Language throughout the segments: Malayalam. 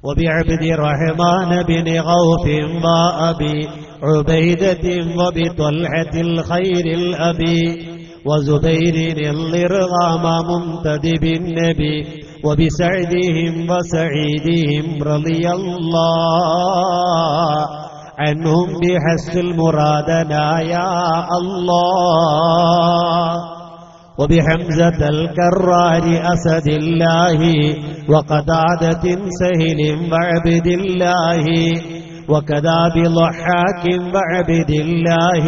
وبعبد الرحمن بن غوف وأبي عبيدة وبطلحة الخير الأبي وزبير الإرغام منتدب النبي وبسعدهم وسعيدهم رضي الله عنهم بحس المرادنا يا الله وبحمزة الكرار أسد الله وقتادة سهل وعبد الله وكذا بضحاك وعبد الله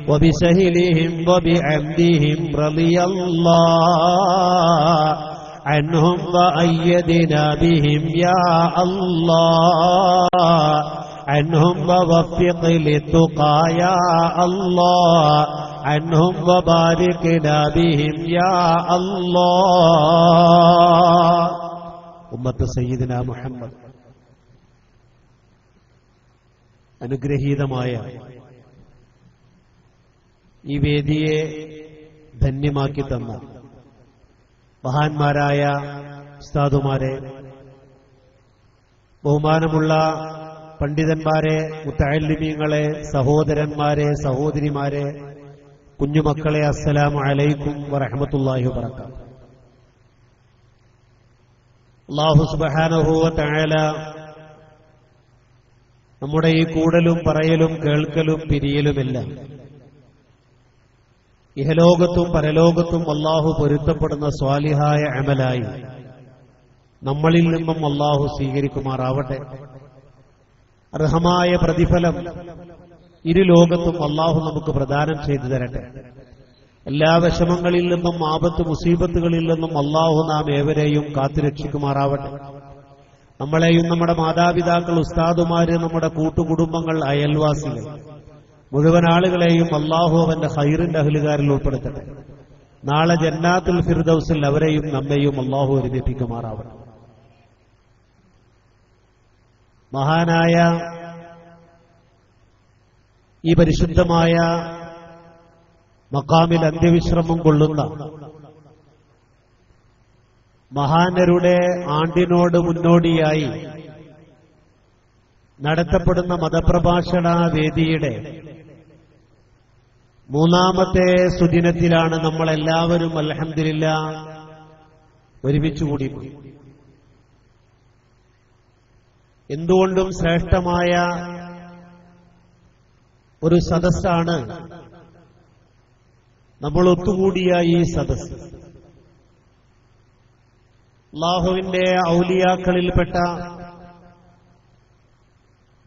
وبسهلهم وبعبدهم رضي الله عنهم وأيدنا بهم يا الله عنهم ووفق للتقى يا الله عنهم وباركنا بهم يا الله ഉമ്മത്ത് സയ്യിദന മുഹമ്മദ് അനുഗ്രഹീതമായ ഈ വേദിയെ ധന്യമാക്കി തന്ന മഹാന്മാരായ ഉസ്താദുമാരെ, ബഹുമാനമുള്ള പണ്ഡിതന്മാരെ, മുത്തഅല്ലിമീങ്ങളെ, സഹോദരന്മാരെ, സഹോദരിമാരെ, കുഞ്ഞുമക്കളെ, അസ്സലാമു അലൈക്കും വറഹ്മത്തുള്ളാഹി വബറകാതുഹു. അല്ലാഹു സുബ്ഹാനഹു വ തആല നമ്മുടെ ഈ കൂടലും പറയലും കേൾക്കലും പിരിയലുമെല്ലാം ഇഹലോകത്തും പരലോകത്തും അല്ലാഹു പൊരുത്തപ്പെടുന്ന സ്വാലിഹായ അമലായി നമ്മളിൽ നിന്നും അല്ലാഹു സ്വീകരിക്കുമാറാവട്ടെ. അർഹമായ പ്രതിഫലം ഇരു ലോകത്തും അല്ലാഹു നമുക്ക് പ്രദാനം ചെയ്തു തരട്ടെ. എല്ലാ വിഷമങ്ങളിൽ നിന്നും ആപത്ത് മുസീബത്തുകളിൽ നിന്നും അല്ലാഹു നാം ഏവരെയും കാത്തുരക്ഷിക്കുമാറാവട്ടെ. നമ്മളെയും നമ്മുടെ മാതാപിതാക്കൾ, ഉസ്താദുമാര്, നമ്മുടെ കൂട്ടുകുടുംബങ്ങൾ, അയൽവാസികൾ മുഴുവൻ ആളുകളെയും അല്ലാഹു അവന്റെ ഖൈറിന്റെ അഹ്ലുകാരിൽ ഉൾപ്പെടുത്തട്ടെ. നാളെ ജന്നാത്തുൽ ഫിർദൗസിൽ അവരെയും നമ്മെയും അല്ലാഹു ഒരുമിപ്പിക്കുമാറാവട്ടെ. മഹാനായ ഈ പരിശുദ്ധമായ മഖാമിൽ അന്ത്യവിശ്രമം കൊള്ളുന്ന മഹാനരുടെ ആണ്ടിനോട് മുന്നോടിയായി നടത്തപ്പെടുന്ന മതപ്രഭാഷണ വേദിയുടെ മൂന്നാമത്തെ സുദിനത്തിലാണ് നമ്മളെല്ലാവരും അൽഹംദുലില്ലാഹ് ഒരുമിച്ചുകൂടി. എന്തുകൊണ്ടും ശ്രേഷ്ഠമായ ഒരു സദസ്സാണ് നമ്മൾ ഒത്തുകൂടിയ ഈ സദസ്സ്. അല്ലാഹുവിന്റെ ഔലിയാക്കളിൽപ്പെട്ട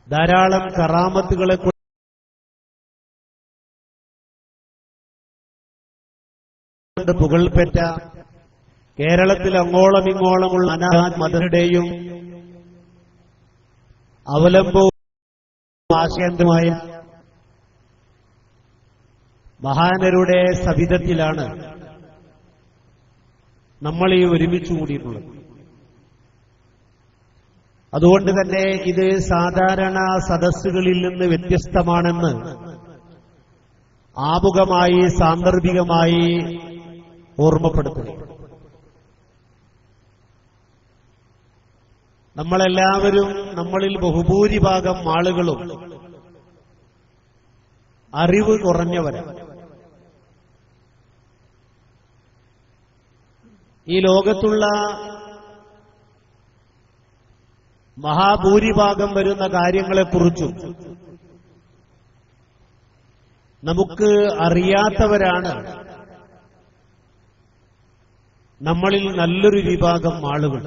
ധാരാളം കറാമത്തുകളെ കൊണ്ട് പുകൾപെറ്റ കേരളത്തിൽ അങ്ങോളം ഇങ്ങോളമുള്ള അനാഥ മതരുടെയും അവലംബവും ആശയന്തമായ മഹാനരുടെ സവിധത്തിലാണ് നമ്മൾ ഈ ഒരുമിച്ച് കൂടിയിട്ടുള്ളത്. അതുകൊണ്ട് തന്നെ ഇത് സാധാരണ സദസ്സുകളിൽ നിന്ന് വ്യത്യസ്തമാണെന്ന് ആമുഖമായി സാന്ദർഭികമായി ഓർമ്മപ്പെടുത്തുന്നു. നമ്മളെല്ലാവരും, നമ്മളിൽ ബഹുഭൂരിഭാഗം ആളുകളും അറിവ് കുറഞ്ഞവരാണ്. ഈ ലോകത്തുള്ള മഹാഭൂരിഭാഗം വരുന്ന കാര്യങ്ങളെക്കുറിച്ചും നമുക്ക് അറിയാത്തവരാണ് നമ്മളിൽ നല്ലൊരു വിഭാഗം ആളുകൾ.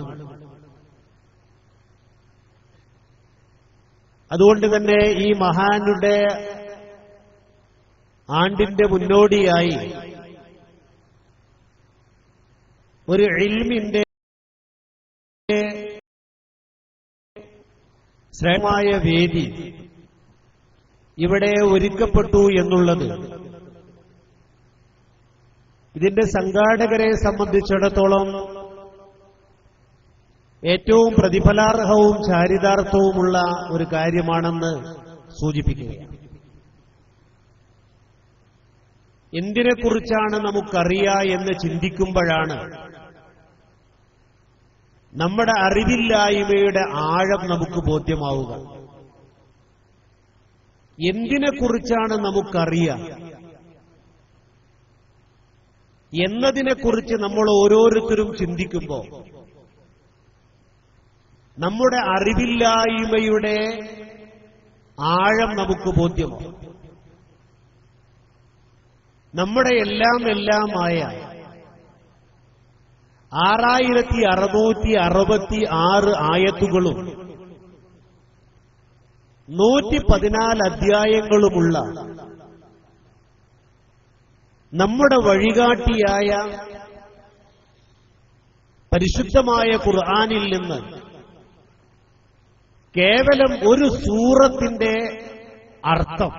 അതുകൊണ്ട് തന്നെ ഈ മഹാനുടെ ആണ്ടിന്റെ മുന്നോടിയായി ഒരു ഇൽമിന്റെ ശ്രേഷ്ഠമായ വേദി ഇവിടെ ഒരുക്കപ്പെട്ടു എന്നുള്ളത് ഇതിന്റെ സംഘാടകരെ സംബന്ധിച്ചിടത്തോളം ഏറ്റവും പ്രതിഫലാർഹവും ചാരിതാർത്ഥവുമുള്ള ഒരു കാര്യമാണെന്ന് സൂചിപ്പിക്കുകയാണ്. എന്തിനെക്കുറിച്ചാണ് നമുക്കറിയാ എന്ന് ചിന്തിക്കുമ്പോഴാണ് നമ്മുടെ അറിവില്ലായ്മയുടെ ആഴം നമുക്ക് ബോധ്യമാവുക. എന്തിനെക്കുറിച്ചാണ് നമുക്കറിയാം എന്നതിനെക്കുറിച്ച് നമ്മൾ ഓരോരുത്തരും ചിന്തിക്കുമ്പോൾ നമ്മുടെ അറിവില്ലായ്മയുടെ ആഴം നമുക്ക് ബോധ്യമാവും. നമ്മുടെ എല്ലാമായ 6666 ആയത്തുകളും 114 അധ്യായങ്ങളുമുള്ള നമ്മുടെ വഴികാട്ടിയായ പരിശുദ്ധമായ ഖുർആനിൽ നിന്ന് കേവലം ഒരു സൂറത്തിന്റെ അർത്ഥം,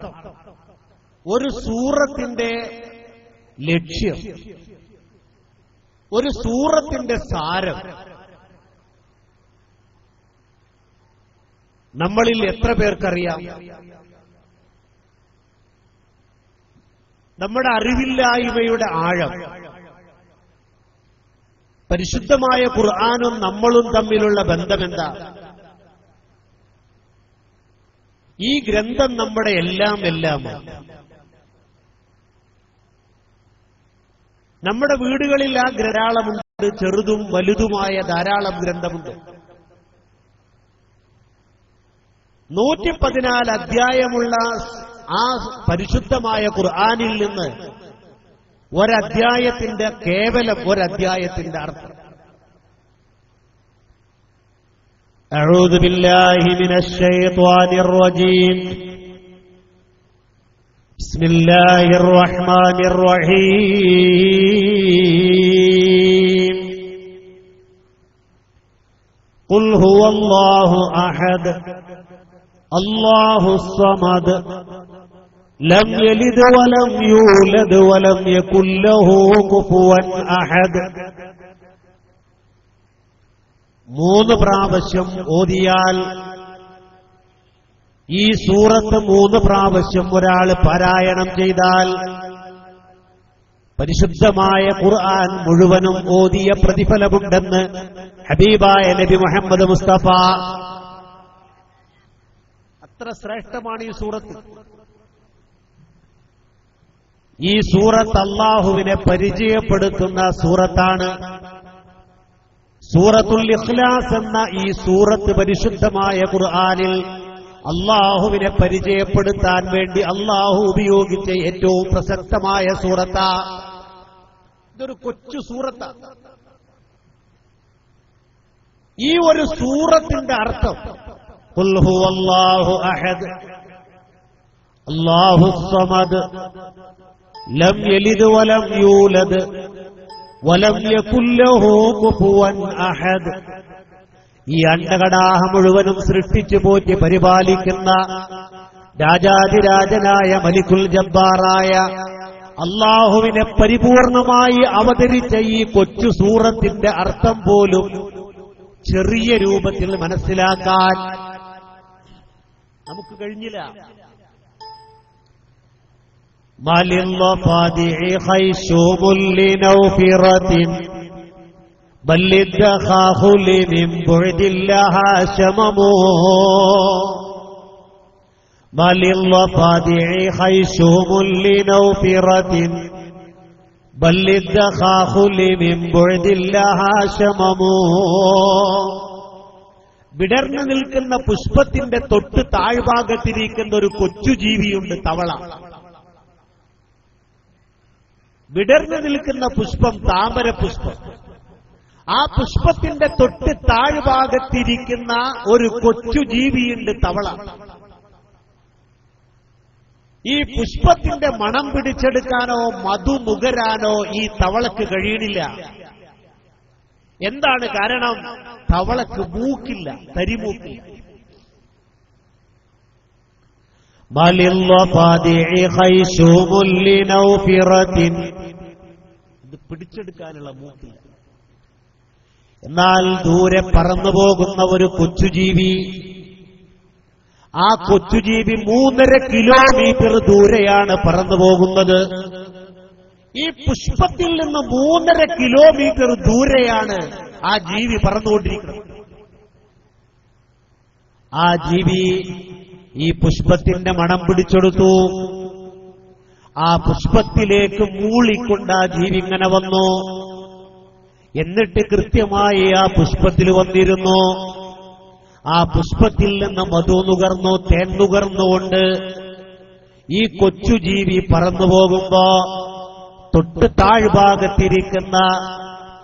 ഒരു സൂറത്തിന്റെ ലക്ഷ്യം, ഒരു സൂറത്തിന്റെ സാരം നമ്മളിൽ എത്ര പേർക്കറിയാം? നമ്മുടെ അറിവില്ലായ്മയുടെ ആഴം പരിശുദ്ധമായ ഖുർആനും നമ്മളും തമ്മിലുള്ള ബന്ധമെന്താ? ഈ ഗ്രന്ഥം നമ്മുടെ എല്ലാമാണ്. നമ്മുടെ വീടുകളിൽ ആ ധാരാളമുണ്ട്, ചെറുതും വലുതുമായ ധാരാളം ഗ്രന്ഥമുണ്ട്. 114 അധ്യായമുള്ള ആ പരിശുദ്ധമായ ഖുർആനിൽ നിന്ന് ഒരധ്യായത്തിന്റെ, കേവലം ഒരധ്യായത്തിന്റെ അർത്ഥം. അഊദു ബില്ലാഹി മിനശ് ശൈത്വാനിർ റജീം. ബിസ്മില്ലാഹിർ റഹ്മാനിർ റഹീം. ഖുൽ ഹുവല്ലാഹു അഹദ് അല്ലാഹുസ് സമദ് ലം യലിദ് വലം യൂലദ് വലം യകുൽ ലഹു കുഫുവൻ അഹദ്. 3 പ്രാവശ്യം ഓതിയാൽ, ഈ സൂറത്ത് 3 പ്രാവശ്യം ഒരാൾ പാരായണം ചെയ്താൽ പരിശുദ്ധമായ ഖുർആൻ മുഴുവനും ഓതിയ പ്രതിഫലമുണ്ടെന്ന് ഹബീബായ നബി മുഹമ്മദ് മുസ്തഫ. അത്ര ശ്രേഷ്ഠമാണ് ഈ സൂറത്ത്. ഈ സൂറത്ത് അല്ലാഹുവിനെ പരിചയപ്പെടുത്തുന്ന സൂറത്താണ്. സൂറത്തുൽ ഇഖ്ലാസ് എന്ന ഈ സൂറത്ത് പരിശുദ്ധമായ ഖുർആനിൽ അല്ലാഹുവിനെ പരിചയപ്പെടുത്താൻ വേണ്ടി അല്ലാഹു ഉപയോഗിച്ച ഏറ്റവും പ്രസക്തമായ സൂറത്താ. ഇതൊരു കൊച്ചു സൂറത്താ. ഈ ഒരു സൂറത്തിന്റെ അർത്ഥം ഖുൽ ഹുവല്ലാഹു അഹദ് അല്ലാഹുസ് സമദ് ലം യലിദ് വലം യൂലദ് വലം യകുൽ ലഹു കുഫുവൻ അഹദ്. ഈ അണ്ടകടാഹം മുഴുവനും സൃഷ്ടിച്ചു പോറ്റി പരിപാലിക്കുന്ന രാജാതിരാജനായ മലിക്കുൽ ജബ്ബാറായ അല്ലാഹുവിനെ പരിപൂർണമായി അവതരിച്ച ഈ കൊച്ചു സൂറത്തിന്റെ അർത്ഥം പോലും ചെറിയ രൂപത്തിൽ മനസ്സിലാക്കാൻ നമുക്ക് കഴിഞ്ഞില്ല. മലില്ലഫാദിഇ ഖൈശൂമുൽ ലിനൗഫിറത്തിൻ ബല്ലിദ്ദഖാഹുലി മിൻ ബുഅദില്ലഹാ ശമമോ. മലില്ലഫാദിഇ ഖൈശൂമുൽ ലിനൗഫിറത്തിൻ ബല്ലിദ്ദഖാഹുലി മിൻ ബുഅദില്ലഹാ ശമമോ. വിടർന്നു നിൽക്കുന്ന പുഷ്പത്തിന്റെ തൊട്ട് താഴ്ഭാഗത്തിരിക്കുന്ന ഒരു കൊച്ചു ജീവിയുണ്ട്, തവള. വിടർന്നു നിൽക്കുന്ന പുഷ്പം താമര പുഷ്പം. ആ പുഷ്പത്തിന്റെ തൊട്ട് താഴ്ഭാഗത്തിരിക്കുന്ന ഒരു കൊച്ചു ജീവിയുണ്ട്, തവള. ഈ പുഷ്പത്തിന്റെ മണം പിടിച്ചെടുക്കാനോ മധു നുകരാനോ ഈ തവളക്ക് കഴിയണില്ല. എന്താണ് കാരണം? തവളക്ക് മൂക്കില്ല, തരിമൂക്കില്ല. ഇത് പിടിച്ചെടുക്കാനുള്ള മൂക്കില്ല. എന്നാൽ ദൂരെ പറന്നുപോകുന്ന ഒരു കൊച്ചുജീവി, ആ കൊച്ചുജീവി 3.5 കിലോമീറ്റർ ദൂരെയാണ് പറന്നുപോകുന്നത്. ഈ പുഷ്പത്തിൽ നിന്ന് 3.5 കിലോമീറ്റർ ദൂരെയാണ് ആ ജീവി പറന്നുകൊണ്ടിരിക്കണം. ആ ജീവി ഈ പുഷ്പത്തിന്റെ മണം പിടിച്ചെടുത്തു. ആ പുഷ്പത്തിലേക്ക് മൂളിക്കൊണ്ട് ആ ജീവി ഇങ്ങനെ വന്നു. എന്നിട്ട് കൃത്യമായി ആ പുഷ്പത്തിൽ വന്നിരുന്നു. ആ പുഷ്പത്തിൽ നിന്ന് മധു നുകർന്നു, തേൻ നുകർന്നുകൊണ്ട് ഈ കൊച്ചു ജീവി പറന്നു പോകുമ്പോ തൊട്ട് താഴ്ഭാഗത്തിരിക്കുന്ന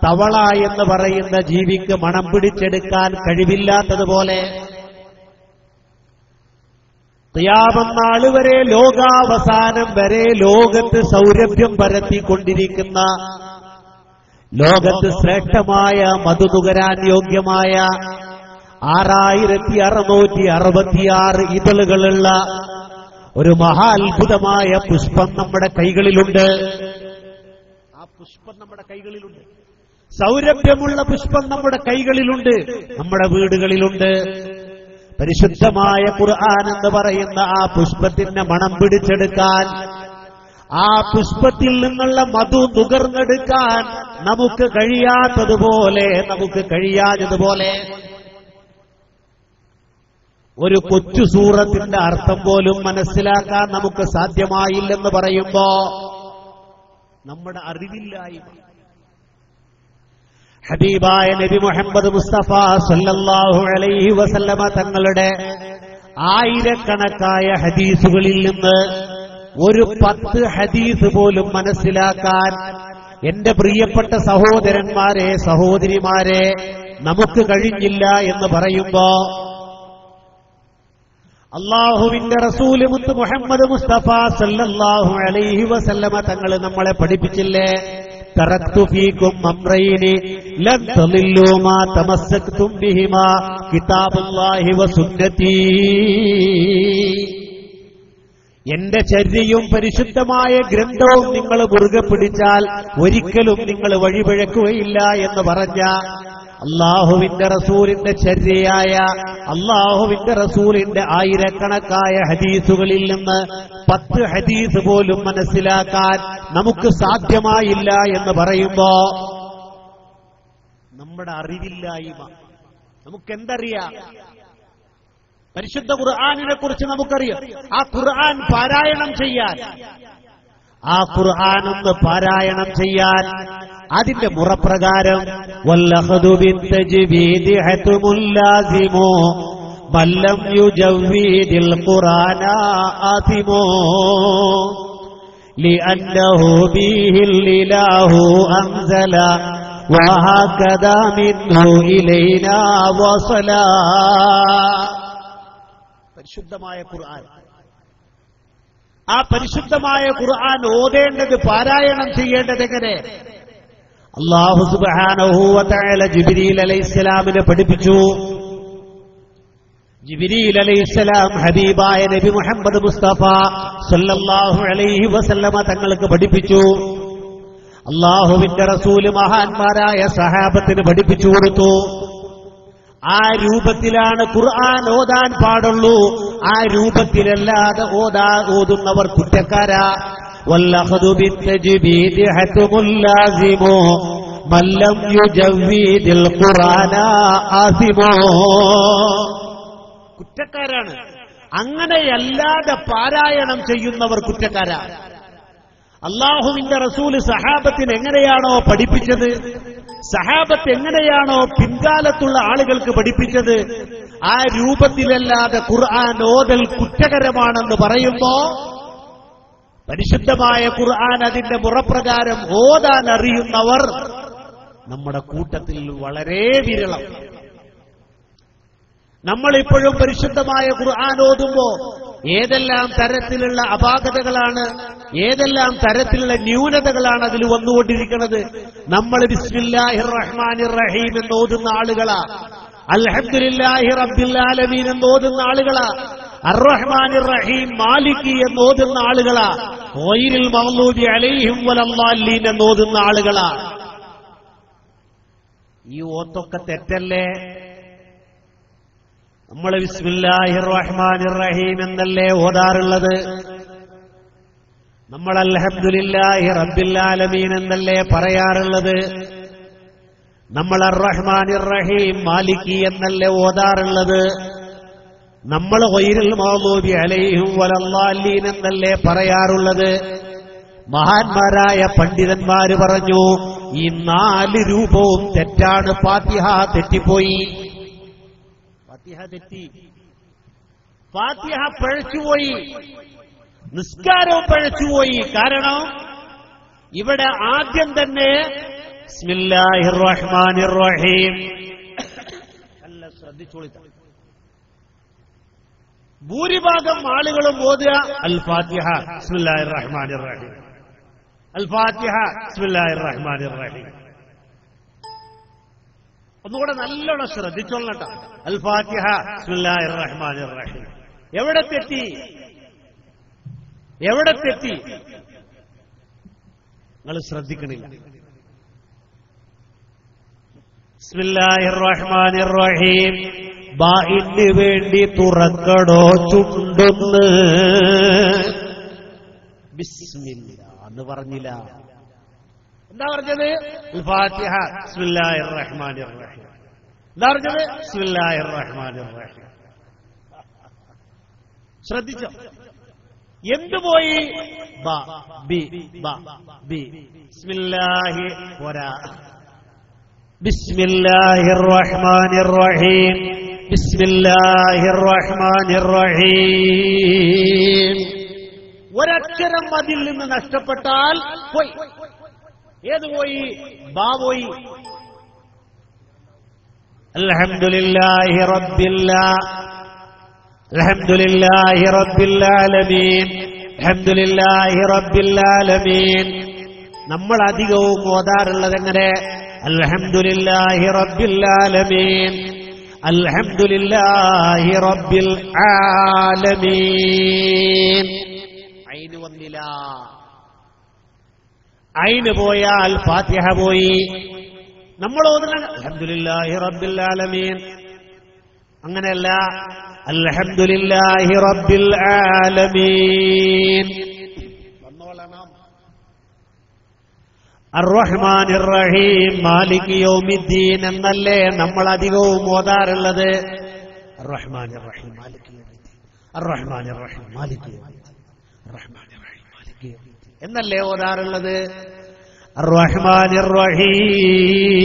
തവള എന്ന് പറയുന്ന ജീവിക്ക് മണം പിടിച്ചെടുക്കാൻ കഴിവില്ലാത്തതുപോലെ ഖിയാമത്ത് നാൾ വരെ, ലോകാവസാനം വരെ ലോകത്ത് സൗരഭ്യം പരത്തിക്കൊണ്ടിരിക്കുന്ന, ലോകത്ത് ശ്രേഷ്ഠമായ മധു നുകരാൻ യോഗ്യമായ 6666 ഇതളുകളുള്ള ഒരു മഹാ അത്ഭുതമായ പുഷ്പം നമ്മുടെ കൈകളിലുണ്ട്. ആ പുഷ്പം നമ്മുടെ കൈകളിലുണ്ട്. സൗരഭ്യമുള്ള പുഷ്പം നമ്മുടെ കൈകളിലുണ്ട്, നമ്മുടെ വീടുകളിലുണ്ട്. പരിശുദ്ധമായ ഖുർആൻ എന്ന് പറയുന്ന ആ പുഷ്പത്തിന്റെ മണം പിടിച്ചെടുക്കാൻ, ആ പുഷ്പത്തിൽ നിന്നുള്ള മധു നുകർന്നെടുക്കാൻ നമുക്ക് കഴിയാത്തതുപോലെ ഒരു കൊച്ചു സൂറത്തിന്റെ അർത്ഥം പോലും മനസ്സിലാക്കാൻ നമുക്ക് സാധ്യമായില്ലെന്ന് പറയുമ്പോ നമ്മുടെ അറിവില്ലായ്മ. ഹബീബായ നബി മുഹമ്മദ് മുസ്തഫ സല്ലല്ലാഹു അലൈഹി വസല്ലമ തങ്ങളുടെ ആയിരക്കണക്കായ ഹദീസുകളിൽ നിന്ന് ഒരു 10 ഹദീസ് പോലും മനസ്സിലാക്കാൻ എന്റെ പ്രിയപ്പെട്ട സഹോദരന്മാരെ, സഹോദരിമാരെ, നമുക്ക് കഴിഞ്ഞില്ല എന്ന് പറയുമ്പോ അള്ളാഹുവിന്റെ റസൂല് മുത്ത് മുഹമ്മദ് മുസ്തഫ സല്ലല്ലാഹു അലൈഹി വസല്ലമ തങ്ങൾ നമ്മളെ പഠിപ്പിച്ചില്ലേ, തറക്തു ഫീകും അംറൈനി ലൻ തളില്ലു മാ തമസ്സക്തും ബിഹിമാ കിതാബുല്ലാഹി വസുന്നതി. എന്റെ ചര്യയും പരിശുദ്ധമായ ഗ്രന്ഥവും നിങ്ങൾ മുറുകെ പിടിച്ചാൽ ഒരിക്കലും നിങ്ങൾ വഴിപിഴക്കുകയില്ല എന്ന് പറഞ്ഞ അള്ളാഹുവിന്റെ റസൂലിന്റെ ചര്യയായ, അള്ളാഹുവിന്റെ റസൂലിന്റെ ആയിരക്കണക്കായ ഹദീസുകളിൽ നിന്ന് 10 ഹദീസ് പോലും മനസ്സിലാക്കാൻ നമുക്ക് സാധ്യമായില്ല എന്ന് പറയുമ്പോ നമ്മുടെ അറിവില്ലായ്മ. നമുക്കെന്തറിയാം? പരിശുദ്ധ ഖുർആനിനെ കുറിച്ച് നമുക്കറിയാം. ആ ഖുർആൻ പാരായണം ചെയ്യാൻ, ആ ഖുർആൻ ഒന്ന് പാരായണം ചെയ്യാൻ അതിന്റെ മുറപ്രകാരം വല്ലഖദു ബിത്തജ്വീദി ഹത്മുൽ ലാസിമു മല്ലം യുജവ്വീദിൽ ഖുർആന ആസിമു ലിഅന്നഹു ബിഹിൽ ഇലാഹു അൻസല വഹകദാ മിൻഹു ഇലൈനാ വസലാ. പരിശുദ്ധമായ ഖുർആൻ, ആ പരിശുദ്ധമായ ഖുർആൻ ഓതേണ്ടത്, പാരായണം ചെയ്യേണ്ടത് എങ്ങനെ? അല്ലാഹു സുബ്ഹാനഹു വ തആല ജിബ്രീൽ അലൈഹിസ്സലാമിനെ പഠിപ്പിച്ചു. ജിബ്രീൽ അലൈഹിസ്സലാം ഹബീബായ നബി മുഹമ്മദ് മുസ്തഫ സല്ലല്ലാഹു അലൈഹി വസല്ലമ തങ്ങൾക്ക് പഠിപ്പിച്ചു. അല്ലാഹുവിന്റെ റസൂല് മഹാന്മാരായ സഹാബത്തിന് പഠിപ്പിച്ചു കൊടുത്തു. ആ രൂപത്തിലാണ് ഖുർആൻ ഓതാൻ പാടുള്ളൂ. ആ രൂപത്തിലല്ലാതെ ഓതുന്നവർ കുറ്റക്കാരാ. വല്ലഖദു ബിത്തജ്വീദി ഹത്മുൽ ലാസിമു മല്ലം യുജവ്വീദിൽ ഖുർആന ആസിമു. കുറ്റക്കാരാണ്. അങ്ങനെയല്ലാതെ പാരായണം ചെയ്യുന്നവർ കുറ്റക്കാരാ. അള്ളാഹുവിന്റെ റസൂല് സഹാബത്തിന് എങ്ങനെയാണോ പഠിപ്പിച്ചത്, സഹാബത്ത് എങ്ങനെയാണോ പിൻകാലത്തുള്ള ആളുകൾക്ക് പഠിപ്പിച്ചത്, ആ രൂപത്തിലല്ലാതെ ഖുർആൻ ഓതൽ കുറ്റകരമാണെന്ന് പറയുമ്പോ പരിശുദ്ധമായ ഖുർആൻ അതിന്റെ മുറപ്രകാരം ഓതാൻ അറിയുന്നവർ നമ്മുടെ കൂട്ടത്തിൽ വളരെ വിരളം. നമ്മളിപ്പോഴും പരിശുദ്ധമായ ഖുർആൻ ഓതുമ്പോ ഏതെല്ലാം തരത്തിലുള്ള അപാകതകളാണ്, ഏതെല്ലാം തരത്തിലുള്ള ന്യൂനതകളാണ് അതിൽ വന്നുകൊണ്ടിരിക്കുന്നത്. നമ്മൾ ബിസ്മില്ലാഹിർ റഹ്മാനിർ റഹീം എന്ന് ഓതുന്ന ആളുകളാ, അൽഹംദുലില്ലാഹി റബ്ബിൽ ആലമീൻ എന്ന് ഓതുന്ന ആളുകളാ, അർറഹ്മാനിർ റഹീം മാലികി എന്ന് ഓതുന്ന ആളുകളാ, ഗൈറിൽ മഗ്ലൂബി അലൈഹിം വലദ്ദാലീൻ എന്ന് ഓതുന്ന ആളുകളാ. ഈ ഓത്തൊക്കെ തെറ്റല്ലേ? നമ്മൾ ബിസ്മില്ലാഹിർ റഹ്മാനിർ റഹീം എന്നല്ലേ ഓതാറുള്ളത്? നമ്മൾ അൽഹംദുലില്ലാഹി റബ്ബിൽ ആലമീൻ എന്നല്ലേ പറയാറുള്ളത്? നമ്മൾ അർ-റഹ്മാനിർ റഹീം മാലിക്കി എന്നല്ലേ ഓതാറുള്ളത്. നമ്മൾ ഗൈറുൽ മഗ്ദൂബി അലൈഹിം വലദ്ദാലീൻ എന്നല്ലേ പറയാറുള്ളത്. മഹാന്മാരായ പണ്ഡിതന്മാര് പറഞ്ഞു, ഈ 4 രൂപവും തെറ്റാണ്. ഫാത്തിഹ തെറ്റിപ്പോയി. ഫാത്തിഹ തെറ്റി. ഫാത്തിഹ പഴച്ചുപോയി. നിസ്കാരവും പഴച്ചുപോയി. കാരണം ഇവിടെ ആദ്യം തന്നെ ബിസ്മില്ലാഹിർ റഹ്മാനിർ റഹീം. നല്ല ശ്രദ്ധിച്ചോളി. ഭൂരിഭാഗം ആളുകളും ഓതുക അൽ ഫാത്തിഹ ബിസ്മില്ലാഹിർ റഹ്മാനിർ റഹീം, അൽ ഫാത്തിഹ ബിസ്മില്ലാഹിർ റഹ്മാനിർ റഹീം. ഒന്നുകൂടെ നല്ലോണം ശ്രദ്ധിച്ചോളണം. അൽ ഫാത്തിഹ ബിസ്മില്ലാഹിർ റഹ്മാനിർ റഹീം. എവിടെ തെറ്റി? എവിടെ തെറ്റി? നിങ്ങൾ ശ്രദ്ധിക്കണില്ല. ബിസ്മില്ലാഹിർ റഹ്മാനിർ റഹീം. ബാഇന് വേണ്ടി തുറക്കടോ ചുണ്ടൊന്ന്. ബിസ്മില്ലാ എന്ന് പറഞ്ഞില്ല. എന്താ പറഞ്ഞത്? അൽ ഫാത്തിഹ ബിസ്മില്ലാഹിർ റഹ്മാനിർ റഹീം. എന്താ പറഞ്ഞത്? ബിസ്മില്ലാഹിർ റഹ്മാനിർ റഹീം. ശ്രദ്ധിച്ചോ? എന്തുപോയി? ബ ബി ബ ബി. ബിസ്മില്ലാഹി പോരാ. ബിസ്മില്ലാഹിർ റഹ്മാനിർ റഹീം. ബിസ്മില്ലാഹിർ റഹ്മാനിർ റഹീം. ഒരക്ഷരം അതിൽ നിന്ന് നഷ്ടപ്പെട്ടാൽ പോയി. ഏത് പോയി? ബാ പോയി. അൽഹംദുലില്ലാഹി റബ്ബിൽ ആലമീൻ. അൽഹംദുലില്ലാഹി റബ്ബിൽ ആലമീൻ. നമ്മൾ അധികവും ഓതാറുള്ളത് എങ്ങനെ? അൽഹംദുലില്ലാഹി റബ്ബിൽ ആലമീൻ, അൽഹംദുലില്ലാഹി റബ്ബിൽ ആലമീൻ. ഐന് വന്നില്ല. ഐന് പോയാൽ ഫാത്തിഹ പോയി. നമ്മൾ ഓതുന്നത് അൽഹംദുലില്ലാഹി റബ്ബിൽ ആലമീൻ. അങ്ങനെയല്ല, അൽഹംദുലില്ലാഹി റബ്ബിൽ ആലമീൻ. അർ-റഹ്മാനിർ റഹീം മാലികി യൗമിദ്ദീൻ എന്നല്ലേ നമ്മൾ അധികവും ഓതാറുള്ളത്. അർ-റഹ്മാനിർ റഹീം മാലികി യൗമിദ്ദീൻ, അർ-റഹ്മാനിർ റഹീം മാലികി യൗമിദ്ദീൻ, അർ-റഹ്മാനിർ റഹീം മാലികി യൗമിദ്ദീൻ എന്നല്ലേ ഓതാറുള്ളത്. അർ-റഹ്മാനിർ റഹീം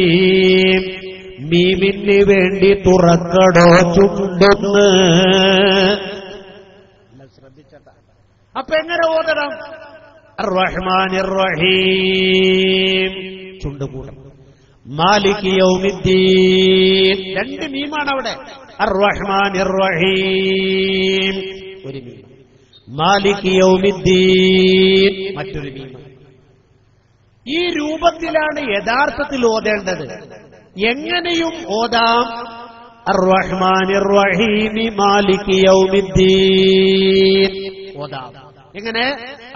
മീമിന് വേണ്ടി തുറക്കടോ ചുണ്ടൊന്ന്. ശ്രദ്ധിച്ചട്ടാ. അപ്പൊ എങ്ങനെ ഓതണം? അർ-റഹ്മാനിർ റഹീം ചുണ്ടുകൂടം. മാലികി യൗമിദ്ദീൻ 2 മീമാണ് അവിടെ. അർ-റഹ്മാനിർ റഹീം ഒരു മീം. മാലികി യൗമിദ്ദീൻ മറ്റൊരു മീം. ഈ രൂപത്തിലാണ് യഥാർത്ഥത്തിൽ ഓതേണ്ടത്. എങ്ങനെയും ഓതാം. അർ-റഹ്മാനിർ റഹീം മാലികി യൗമിദ്ദീൻ ഓതാം. എങ്ങനെ?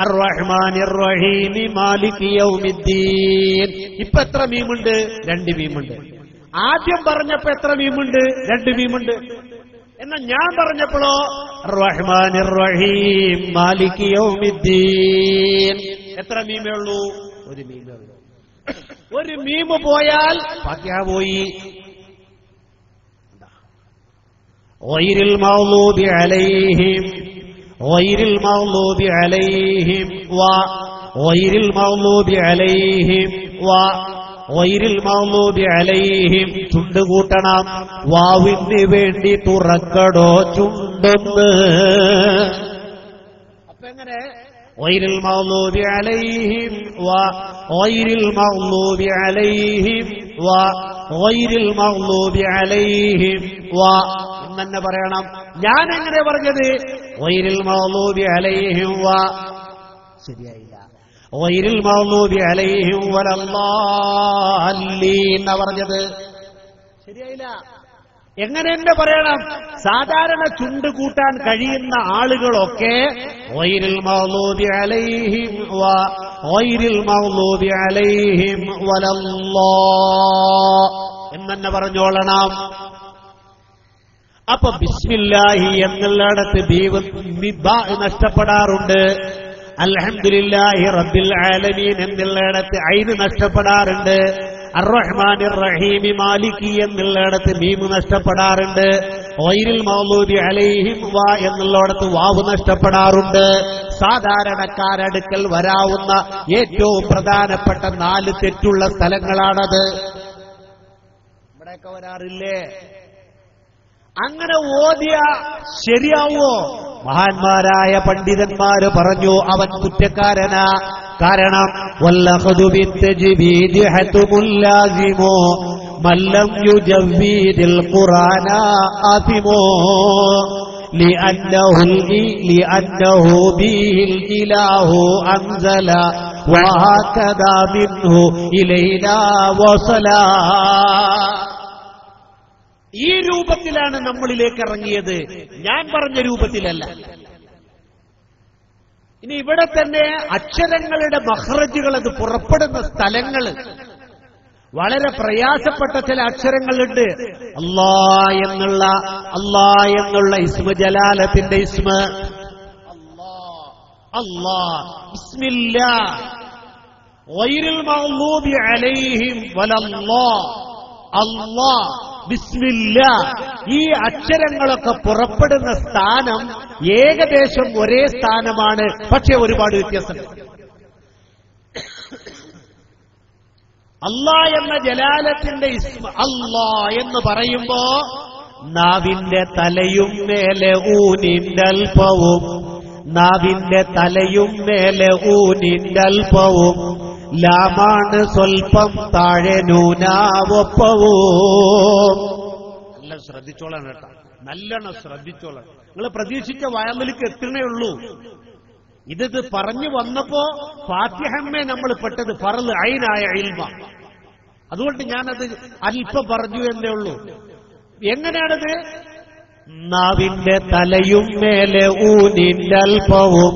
അർ-റഹ്മാനിർ റഹീം മാലികി യൗമിദ്ദീൻ. ഇപ്പൊ എത്ര മീമുണ്ട്? 2 മീമുണ്ട്. ആദ്യം പറഞ്ഞപ്പോ എത്ര മീമുണ്ട്? 2 മീമുണ്ട്. എന്നാൽ ഞാൻ പറഞ്ഞപ്പോഴോ അർ-റഹ്മാനിർ റഹീം മാലികി യൗമിദ്ദീൻ എത്ര മീമേ ഉള്ളൂ? 1 മീമേ ഉള്ളൂ. 1 മീമ് പോയാൽ ഫാത്തിഹ പോയി. ഗൈറിൽ മഗ്ദൂബി അലൈഹിം, ഗൈറിൽ മഗ്ദൂബി അലൈഹിം വ ഗൈറിൽ മഗ്ദൂബി അലൈഹിം വ ഗൈറിൽ മഗ്ദൂബി അലൈഹിം. ചുണ്ട് കൂട്ടണം. വാവിന് വേണ്ടി തുറക്കടോ ചുണ്ടൊന്ന്. അപ്പൊ എങ്ങനെ? ഗൈറിൽ മഗ്ദൂബി അലൈഹിം വ ഗൈറിൽ മഗ്ദൂബി അലൈഹിം വ ഗൈറിൽ മഗ്ദൂബി അലൈഹിം വ എന്നെ പറയണം. ഞാൻ എങ്ങനെ പറഞ്ഞത്? ഗൈറിൽ മഗ്ദൂബി അലൈഹിം വ. ശരിയായില്ല. ഗൈറിൽ മഗ്ദൂബി അലൈഹിം വലദ്ദാലീൻ എന്നാ പറഞ്ഞത്. ശരിയായില്ല. എങ്ങനെ എന്നെ പറയണം? സാധാരണ ചുണ്ട് കൂട്ടാൻ കഴിയുന്ന ആളുകളൊക്കെ ഗൈറിൽ മഗ്ദൂബി അലൈഹിം വ ഗൈറിൽ മഗ്ദൂബി അലൈഹിം വലദ്ദാലീൻ എന്നെ പറഞ്ഞോളണം. അപ്പൊ ബിസ്മില്ലാഹി എന്നുള്ളിടത്ത് നഷ്ടപ്പെടാറുണ്ട്. അൽഹംദുലില്ലാഹി റബ്ബിൽ ആലമീൻ എന്നുള്ളിടത്ത് ഐന് നഷ്ടപ്പെടാറുണ്ട്. അർ-റഹ്മാനിർ റഹീം മാലികി എന്നുള്ളിടത്ത് മീം നഷ്ടപ്പെടാറുണ്ട്. ഗൈറിൽ മഗ്ദൂബി അലൈഹിം വ എന്നുള്ളിടത്ത് വാവ് നഷ്ടപ്പെടാറുണ്ട്. സാധാരണക്കാരടുക്കൽ വരാവുന്ന ഏറ്റവും പ്രധാനപ്പെട്ട 4 തെറ്റുള്ള സ്ഥലങ്ങളാണത്. ഇവിടെയൊക്കെ വരാറില്ലേ? അങ്ങനെ ഓതിയ ശരിയാവോ? മഹാന്മാരായ പണ്ഡിതന്മാര് പറഞ്ഞു അവൻ കുറ്റക്കാരനാ. കാരണം വല്ലഖദു ബിത്തജ്വീദി ഹത്മുൽ ലാസിമോ മല്ലം യുജവ്വീദിൽ ഖുർആന ആതിമോ ലിഅന്നഹു ബിഹിൽ ഇലാഹു അൻസല വഹകദാ മിൻഹു ഇലൈനാ വസലാ. ഈ രൂപത്തിലാണ് നമ്മളിലേക്ക് ഇറങ്ങിയത്, ഞാൻ പറഞ്ഞ രൂപത്തിലല്ല. ഇനി ഇവിടെ തന്നെ അക്ഷരങ്ങളുടെ മഖ്റജുകൾ, അത് പുറപ്പെടുന്ന സ്ഥലങ്ങൾ വളരെ പ്രയാസപ്പെട്ട ചില അക്ഷരങ്ങളുണ്ട്. അല്ലാ എന്നുള്ള ഇസ്മ ജലാലത്തിന്റെ ഇസ്മ അല്ലാ, ബിസ്മില്ലാ, ഗൈറുൽ മഗ്ദൂബി അലൈഹിം വലല്ലാ, അല്ലാ, ബിസ്മില്ലാ. ഈ അക്ഷരങ്ങളൊക്കെ പുറപ്പെടുന്ന സ്ഥാനം ഏകദേശം ഒരേ സ്ഥാനമാണ്, പക്ഷെ ഒരുപാട് വ്യത്യാസമുണ്ട്. അല്ലാ എന്ന ജലാലത്തിന്റെ ഇസ്മ അല്ലാ എന്ന് പറയുമ്പോ നാവിന്റെ തലയും മേലെ ഊനിന്റെ അല്പവും, നാവിന്റെ തലയും മേലെ ഊനിന്റെ അല്പവും, ലാമാണ് സ്വൽപ്പം താഴെ നൂനാവൊപ്പവും. നല്ല ശ്രദ്ധിച്ചോളാം കേട്ടോ, നല്ലോണം ശ്രദ്ധിച്ചോളാം. നിങ്ങൾ പ്രതീക്ഷിച്ച വയലിലേക്ക് എത്തണേ ഉള്ളൂ. ഇത് പറഞ്ഞു വന്നപ്പോ ഫാത്തിഹമ്മേ നമ്മൾ പെട്ടത് ഫർള് ഐനായ ഇൽമ. അതുകൊണ്ട് ഞാനത് അല്പം പറഞ്ഞു എന്നേ ഉള്ളൂ. എങ്ങനെയാണത്? നാവിന്റെ തലയും മേലെ ഊനിന്റെ അല്പവും,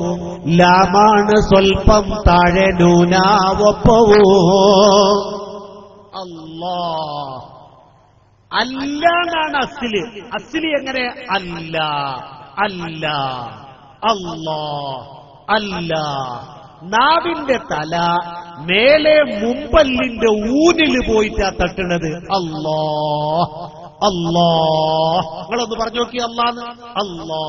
ലാമാണ് സ്വൽപ്പം താഴെ നൂനാവൊപ്പവും. അല്ലാ, അല്ലാന്നാണ് അസ്ലി. അസ്ലി എങ്ങനെ? അല്ലാ, അല്ലാ, അല്ലാ, അല്ലാ. നാവിന്റെ തല മേലെ മുമ്പല്ലിന്റെ ഊനില് പോയിട്ടാ തട്ടുന്നത്. അല്ലാ, അല്ലാ. നിങ്ങളൊന്ന് പറഞ്ഞു നോക്കി അല്ലാന്ന്. അല്ലാ.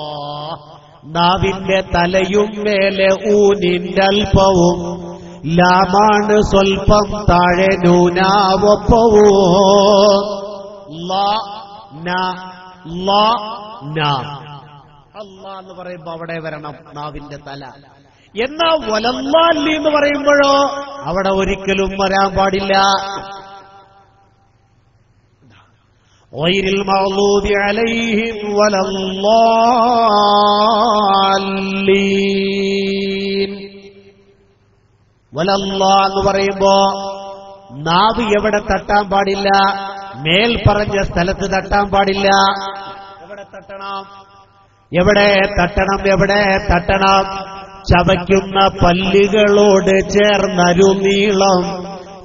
നാവിന്റെ തലയും മേലെ ഊനിന്റെ അല്പവും, ലാമാണ് സ്വൽപ്പം താഴെ നൂനാവൊപ്പവും. അല്ലാ എന്ന് പറയുമ്പോ അവിടെ വരണം നാവിന്റെ തല. എന്നാ വലല്ലാലി എന്ന് പറയുമ്പോഴോ അവിടെ ഒരിക്കലും വരാൻ പാടില്ല. ഗൈറിൽ മഗ്ദൂബി അലൈഹിം വലല്ലാലീൻ. വലല്ലാ എന്ന് പറയുമ്പോ നാവ് എവിടെ തട്ടാൻ പാടില്ല? മേൽ പറഞ്ഞ സ്ഥലത്ത് തട്ടാൻ പാടില്ല. എവിടെ തട്ടണം? എവിടെ തട്ടണം? എവിടെ തട്ടണം? ചവയ്ക്കുന്ന പല്ലുകളോട് ചേർന്നരുനീളം,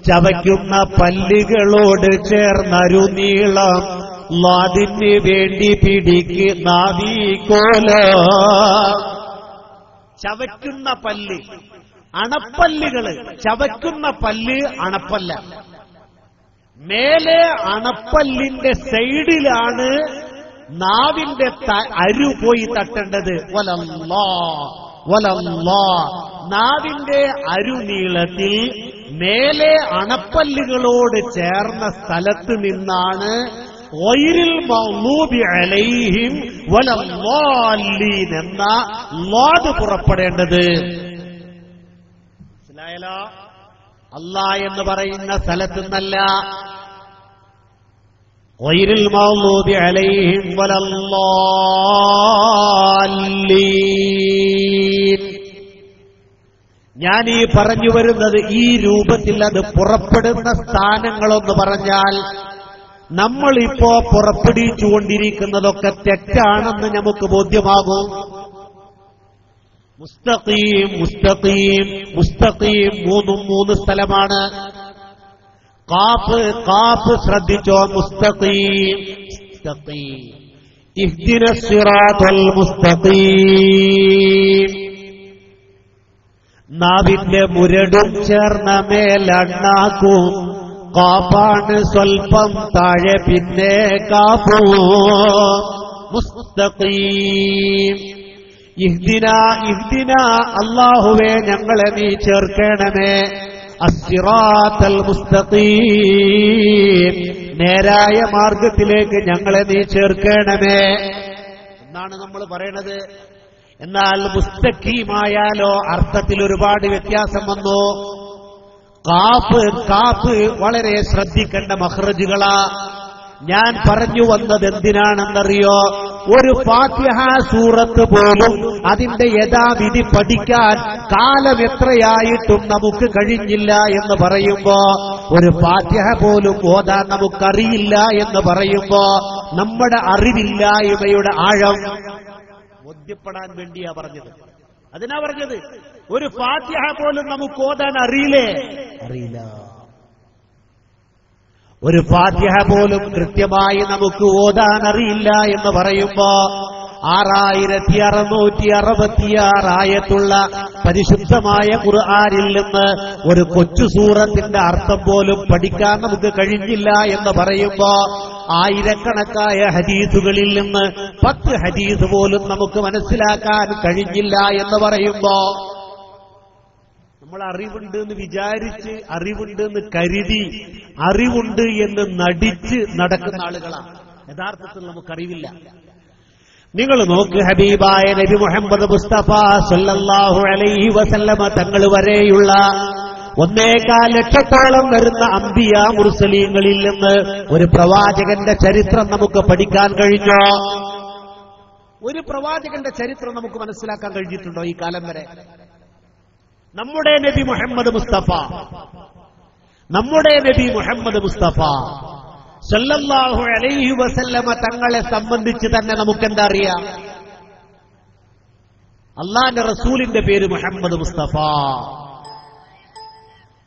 ചവയ്ക്കുന്ന പല്ലുകളോട് ചേർന്നരുനീളം, ലാദിന് വേണ്ടി പിടിക്കുന്ന നാവീകോല. ചവയ്ക്കുന്ന പല്ല്, അണപ്പല്ലുകള്. ചവയ്ക്കുന്ന പല്ല് അണപ്പല്ല. മേലെ അണപ്പല്ലിന്റെ സൈഡിലാണ് നാവിന്റെ അരു പോയി തട്ടേണ്ടത്. വലല്ലാ, വലല്ലാ. നാവിന്റെ അരുനീളത്തിൽ മേലെ അണപ്പല്ലുകളോട് ചേർന്ന സ്ഥലത്ത് നിന്നാണ് ഗൈറിൽ മഗ്ദൂബി അലൈഹിം വലല്ലാലീൻ എന്ന ലാദ് പുറപ്പെടേണ്ടത്. മനസ്സിലായല്ലോ? അല്ലാ എന്ന് പറയുന്ന സ്ഥലത്ത് നിന്നല്ല. ഗൈറിൽ മഗ്ദൂബി അലൈഹിം വലല്ലാലീൻ. ഞാൻ ഈ പറഞ്ഞു വരുന്നത് ഈ രൂപത്തിൽ അത് പുറപ്പെടുന്ന സ്ഥാനങ്ങളൊന്ന് പറഞ്ഞാൽ നമ്മളിപ്പോ പുറപ്പെടുവിച്ചുകൊണ്ടിരിക്കുന്നതൊക്കെ തെറ്റാണെന്ന് നമുക്ക് ബോധ്യമാകും. മുസ്തഖീം, മുസ്തഖീം, മുസ്തഖീം മൂന്ന് സ്ഥലമാണ്. ഖാഫ്, ഖാഫ് ശ്രദ്ധിച്ചോ. മുസ്തഖീം, മുസ്തഖീം. ഇഹ്ദിനസ് സിറാത്തൽ മുസ്തഖീം. നാവിന്റെ മുരടും ചേർന്ന മേലണ്ണാക്കും കാഫാണ് സ്വൽപ്പം താഴെ പിന്നെ കാഫൂ മുസ്തഖീം. ഇഹ്ദിന ഇഹ്ദിന അല്ലാഹുവേ ഞങ്ങളെ നീ ചേർക്കണമേ അസ്സിറാത്തൽ മുസ്തഖീം നേരായ മാർഗത്തിലേക്ക് ഞങ്ങളെ നീ ചേർക്കണമേ എന്നാണ് നമ്മൾ പറയണത്. എന്നാൽ മുസ്തഖീമായാലോ അർത്ഥത്തിൽ ഒരുപാട് വ്യത്യാസം വന്നു. കാഫ് വളരെ ശ്രദ്ധിക്കേണ്ട മഖ്റജുകളാ. ഞാൻ പറഞ്ഞു വന്നത് എന്തിനാണെന്നറിയോ? ഒരു ഫാത്തിഹ സൂറത്ത് പോലും അതിന്റെ യഥാവിധി പഠിക്കാൻ കാലം എത്രയായിട്ടും നമുക്ക് കഴിഞ്ഞില്ല എന്ന് പറയുമ്പോ, ഒരു ഫാത്തിഹ പോലും ഓതാൻ നമുക്കറിയില്ല എന്ന് പറയുമ്പോ നമ്മുടെ അറിവില്ലായ്മയുടെ ആഴം ബോധ്യപ്പെടാൻ വേണ്ടിയാ പറഞ്ഞത്. അതിനാ പറഞ്ഞത് ഒരു ഫാത്തിഹ പോലും നമുക്ക് ഓതാൻ അറിയില്ലേ? അറിയില്ല. ഒരു ഫാത്തിഹ പോലും കൃത്യമായി നമുക്ക് ഓതാൻ അറിയില്ല എന്ന് പറയുമ്പോ 6666 ആയത്തുള്ള പരിശുദ്ധമായ ഖുർആനിൽ നിന്ന് ഒരു കൊച്ചു സൂറത്തിന്റെ അർത്ഥം പോലും പഠിക്കാൻ നമുക്ക് കഴിഞ്ഞില്ല എന്ന് പറയുമ്പോ, ആയിരക്കണക്കായ ഹദീസുകളിൽ നിന്ന് 10 ഹദീസ് പോലും നമുക്ക് മനസ്സിലാക്കാൻ കഴിഞ്ഞില്ല എന്ന് പറയുമ്പോ, നമ്മൾ അറിവുണ്ട് എന്ന് വിചാരിച്ച്, അറിവുണ്ട് എന്ന് കരുതി, അറിവുണ്ട് എന്ന് നടിച്ച് നടക്കുന്ന ആളുകളാണ്. യഥാർത്ഥത്തിൽ നമുക്കറിവില്ല. നിങ്ങൾ നോക്ക്, ഹബീബായ നബി മുഹമ്മദ് മുസ്തഫ സല്ലല്ലാഹു അലൈഹി വസല്ലമ തങ്ങൾ വരെയുള്ള 1.25 ലക്ഷത്തോളം വരുന്ന അംബിയ മുർസലീങ്ങളിൽ നിന്ന് ഒരു പ്രവാചകന്റെ ചരിത്രം നമുക്ക് പഠിക്കാൻ കഴിഞ്ഞോ? ഒരു പ്രവാചകന്റെ ചരിത്രം നമുക്ക് മനസ്സിലാക്കാൻ കഴിഞ്ഞിട്ടുണ്ടോ ഈ കാലം വരെ? നമ്മുടെ നബി മുഹമ്മദ് മുസ്തഫ സല്ലല്ലാഹു അലൈഹി വസല്ലമ തങ്ങളെ സംബന്ധിച്ച് തന്നെ നമുക്കെന്താ അറിയാം? അള്ളാന്റെ റസൂലിന്റെ പേര് മുഹമ്മദ് മുസ്തഫ,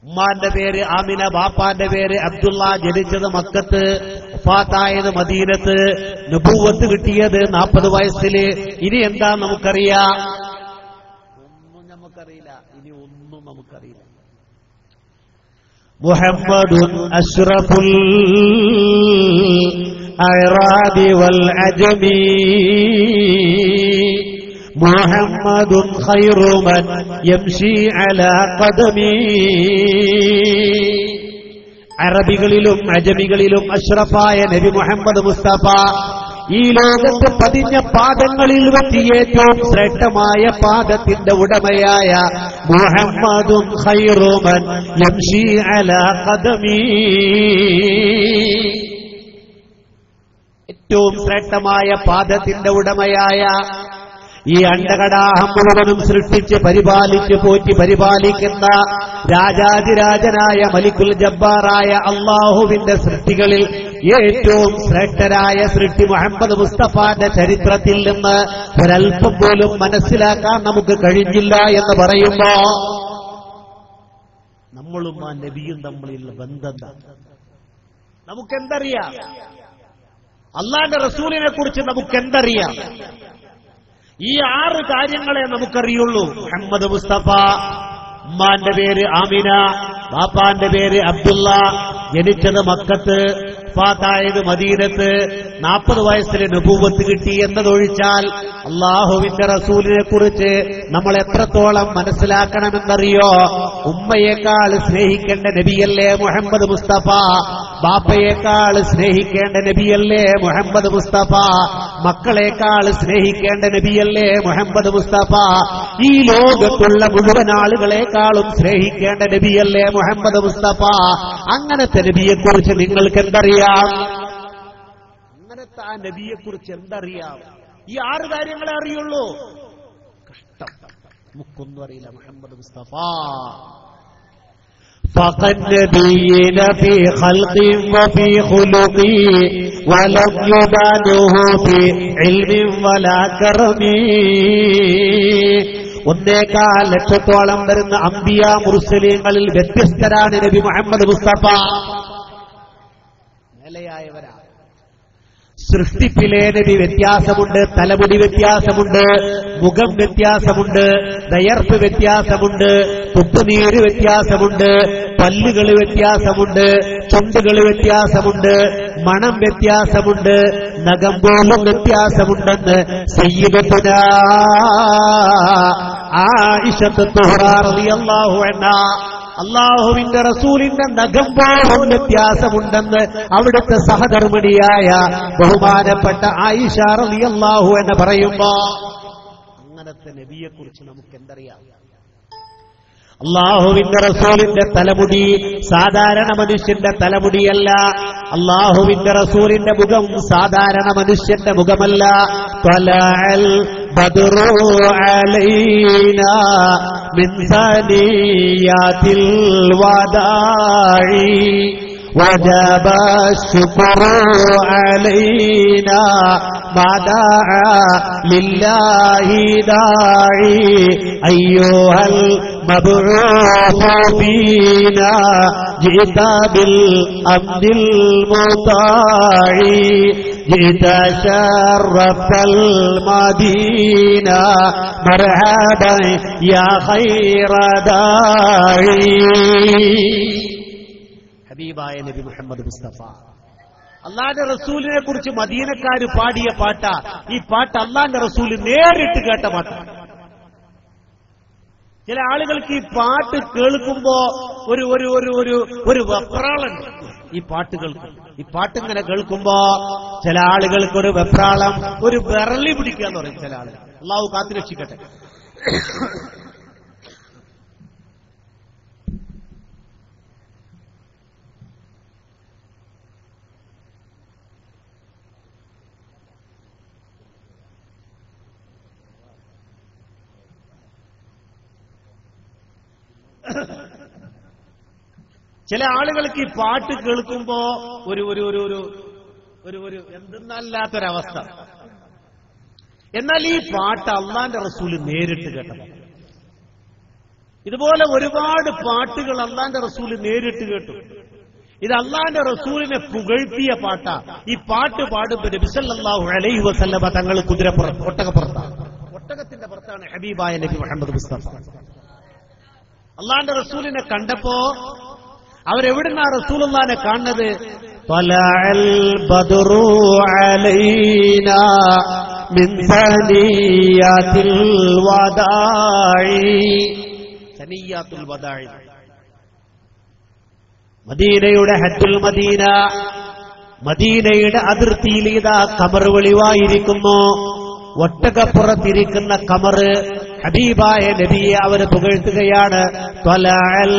ഉമ്മാന്റെ പേര് ആമിന, ബാപ്പാന്റെ പേര് അബ്ദുള്ള, ജനിച്ചത് മക്കത്ത്, വഫാത്തായത് മദീനത്ത്, നബുവത്ത് കിട്ടിയത് 40 വയസ്സിൽ. ഇനി എന്താ നമുക്കറിയാം? ഒന്നും നമുക്കറിയില്ല. ഇനി ഒന്നും നമുക്കറിയില്ല. മുഹമ്മദുൻ അഷ്റഫുൽ അഅറാബി വൽ അജമി മുഹമ്മദുൻ ഖൈറു മൻ യംശി അലാ ഖദമി. അറബികളിലും അജമികളിലും അഷ്റഫായ നബി മുഹമ്മദ് മുസ്തഫ ഈ ലോകത്ത് പതിഞ്ഞ പാദങ്ങളിൽ വെച്ച് ഏറ്റവും ശ്രേഷ്ഠമായ പാദത്തിന്റെ ഉടമയായ മുഹമ്മദുൻ ഖൈറു മൻ യംശി അലാ ഖദമി. ഏറ്റവും ശ്രേഷ്ഠമായ പാദത്തിന്റെ ഉടമയായ ഈ അണ്ടകടാഹം മുഴുവനും സൃഷ്ടിച്ച് പരിപാലിച്ച് പോറ്റി പരിപാലിക്കുന്ന രാജാതിരാജനായ മലിക്കുൽ ജബ്ബാറായ അള്ളാഹുവിന്റെ സൃഷ്ടികളിൽ ഏറ്റവും ശ്രേഷ്ഠരായ സൃഷ്ടി മുഹമ്മദ് മുസ്തഫാന്റെ ചരിത്രത്തിൽ നിന്ന് ഒരൽപ്പം പോലും മനസ്സിലാക്കാൻ നമുക്ക് കഴിഞ്ഞില്ല എന്ന് പറയുമ്പോ, നമ്മളും ആ നബിയും തമ്മിലുള്ള ബന്ധം നമുക്കെന്തറിയാം? അള്ളാന്റെ റസൂലിനെ കുറിച്ച് നമുക്കെന്തറിയാം? ഈ 6 കാര്യങ്ങളെ നമുക്കറിയുള്ളൂ. മുഹമ്മദ് മുസ്തഫ, ഉമ്മാന്റെ പേര് ആമിന, ബാപ്പാന്റെ പേര് അബ്ദുള്ള, ജനിച്ചത് മക്കത്ത്, വഫാത്തായത് മദീനത്ത്, 40 വയസ്സിൽ നബുവത്ത് കിട്ടി എന്നതൊഴിച്ചാൽ അള്ളാഹുവിന്റെ റസൂലിനെ കുറിച്ച് നമ്മൾ എത്രത്തോളം മനസ്സിലാക്കണമെന്നറിയോ? ഉമ്മയേക്കാൾ സ്നേഹിക്കേണ്ട നബിയല്ലേ മുഹമ്മദ് മുസ്തഫ? ബാപ്പയേക്കാൾ സ്നേഹിക്കേണ്ട നബിയല്ലേ മുഹമ്മദ് മുസ്തഫ? മക്കളെക്കാൾ സ്നേഹിക്കേണ്ട നബിയല്ലേ മുഹമ്മദ് മുസ്തഫ? ഈ ലോകത്തുള്ള മുഴുവൻ ആളുകളെക്കാളും സ്നേഹിക്കേണ്ട നബിയല്ലേ മുഹമ്മദ് മുസ്തഫ? അങ്ങനത്തെ നബിയെക്കുറിച്ച് നിങ്ങൾക്ക് എന്തറിയാം? അങ്ങനത്തെ ആ നബിയെക്കുറിച്ച് എന്തറിയാം? ഈ 6 കാര്യങ്ങളെ അറിയുള്ളൂ. കഷ്ടം, നമുക്കൊന്നും അറിയില്ല. മുഹമ്മദ് മുസ്തഫ فقد نبينا في خلق وفي خلق ولم يبانه في علم ولا كرم. 1.25 ലക്ഷത്തോളം വരുന്ന അംബിയ മുർസലീങ്ങളിൽ വ്യത്യസ്തരാണ് നബി മുഹമ്മദ് മുസ്തഫ. നിലയായവരാ. സൃഷ്ടിപ്പിലെ നബി വ്യത്യാസമുണ്ട്, തലമുടി വ്യത്യാസമുണ്ട്, മുഖം വ്യത്യാസമുണ്ട്, ദയർപ്പ് വ്യത്യാസമുണ്ട്, തുപ്പുനീര് വ്യത്യാസമുണ്ട്, പല്ലുകൾ വ്യത്യാസമുണ്ട്, ചുണ്ടുകൾ വ്യത്യാസമുണ്ട്, മണം വ്യത്യാസമുണ്ട്, നഖം പോലും വ്യത്യാസമുണ്ടെന്ന് സയ്യിദത്തുനാ ആയിഷത്ത് തുഹ്റാ റളിയല്ലാഹു അൻഹാ, അല്ലാഹുവിന്റെ റസൂലിന്റെ നഖം പോലും വ്യത്യാസമുണ്ടെന്ന് അവിടുത്തെ സഹധർമ്മിണിയായ ബഹുമാനപ്പെട്ട ആയിഷ റളിയല്ലാഹു അൻഹ പറയുമ്പോ, അങ്ങനത്തെ നബിയെക്കുറിച്ച് നമുക്ക് എന്തറിയാം? അല്ലാഹുവിന്റെ റസൂലിന്റെ തലമുടി സാധാരണ മനുഷ്യന്റെ തലമുടിയല്ല. അല്ലാഹുവിന്റെ റസൂലിന്റെ മുഖം സാധാരണ മനുഷ്യന്റെ മുഖമല്ല. ത്വലഅൽ ബദ്റു അലൈനാ മിൻ സനിയാതിൽ വദാഇ വജബ ശുക്റു അലൈനാ മദഅ ലില്ലാഹി ദാഇ അയ്യുഹൽ മബ്ഊസ് ഫീനാ ജിത ബിൽ അബ്ദിൽ മുതാഇ ജിത ശറഫൽ മദീന മർഹബൻ യാ ഖൈറ ദാഇ. ഹബീബായ നബി മുഹമ്മദ് മുസ്തഫ അള്ളാന്റെ റസൂലിനെ കുറിച്ച് മദീനക്കാര് പാടിയ പാട്ട. ഈ പാട്ട് അള്ളാന്റെ റസൂല് നേരിട്ട് കേട്ട പാട്ടാണ്. ചില ആളുകൾക്ക് ഈ പാട്ട് കേൾക്കുമ്പോ ഒരു ഒരു ഒരു ഒരു ഒരു വെപ്രാളുണ്ട്. ഈ പാട്ട് കേൾക്കും, ഈ പാട്ടിങ്ങനെ കേൾക്കുമ്പോ ചില ആളുകൾക്ക് ഒരു വെപ്രാളം, ഒരു വിരളി പിടിക്കുക എന്ന് പറയും ചില ആളുകൾ. അള്ളാഹു കാത്തുരക്ഷിക്കട്ടെ. ചില ആളുകൾക്ക് ഈ പാട്ട് കേൾക്കുമ്പോ ഒരു ഒരു ഒരു ഒരു ഒരു ഒരു എന്തെന്നല്ലാത്തൊരവസ്ഥ. എന്നാൽ ഈ പാട്ട് അള്ളാന്റെ റസൂല് നേരിട്ട് കേട്ടത്. ഇതുപോലെ ഒരുപാട് പാട്ടുകൾ അള്ളാന്റെ റസൂല് നേരിട്ട് കേട്ടു. ഇത് അള്ളാന്റെ റസൂലിനെ പുകഴ്ത്തിയ പാട്ടാ. ഈ പാട്ട് പാടുമ്പോൾ നബി സല്ലല്ലാഹു അലൈഹി വസല്ലമ തങ്ങൾ കുതിരപ്പുറത്ത്, ഒട്ടകപ്പുറത്താണ്, ഒട്ടകത്തിന്റെ പുറത്താണ് ഹബീബായ നബി മുഹമ്മദ് മുസ്തഫ. അള്ളാന്റെ റസൂലിനെ കണ്ടപ്പോ അവരെവിടുന്നാ റസൂലുള്ളാഹിനെ കാണുന്നത്? ത്വലഅൽ ബദ്റു അലൈനാ മിൻ സനിയാതിൽ വദാഇ. സനിയാത്തുൽ വദാഇ, മദീനയുടെ ഹജ്ജുൽ മദീന, മദീനയുടെ അതിർത്തിയിൽ ഇതാ ഖമർ വെളിവായിരിക്കുന്നു. ഒട്ടകപ്പുറത്തിരിക്കുന്ന ഖമർ ഹബീബായ നബിയെ അവര് പുകഴ്ത്തുകയാണ്. ത്വലഅൽ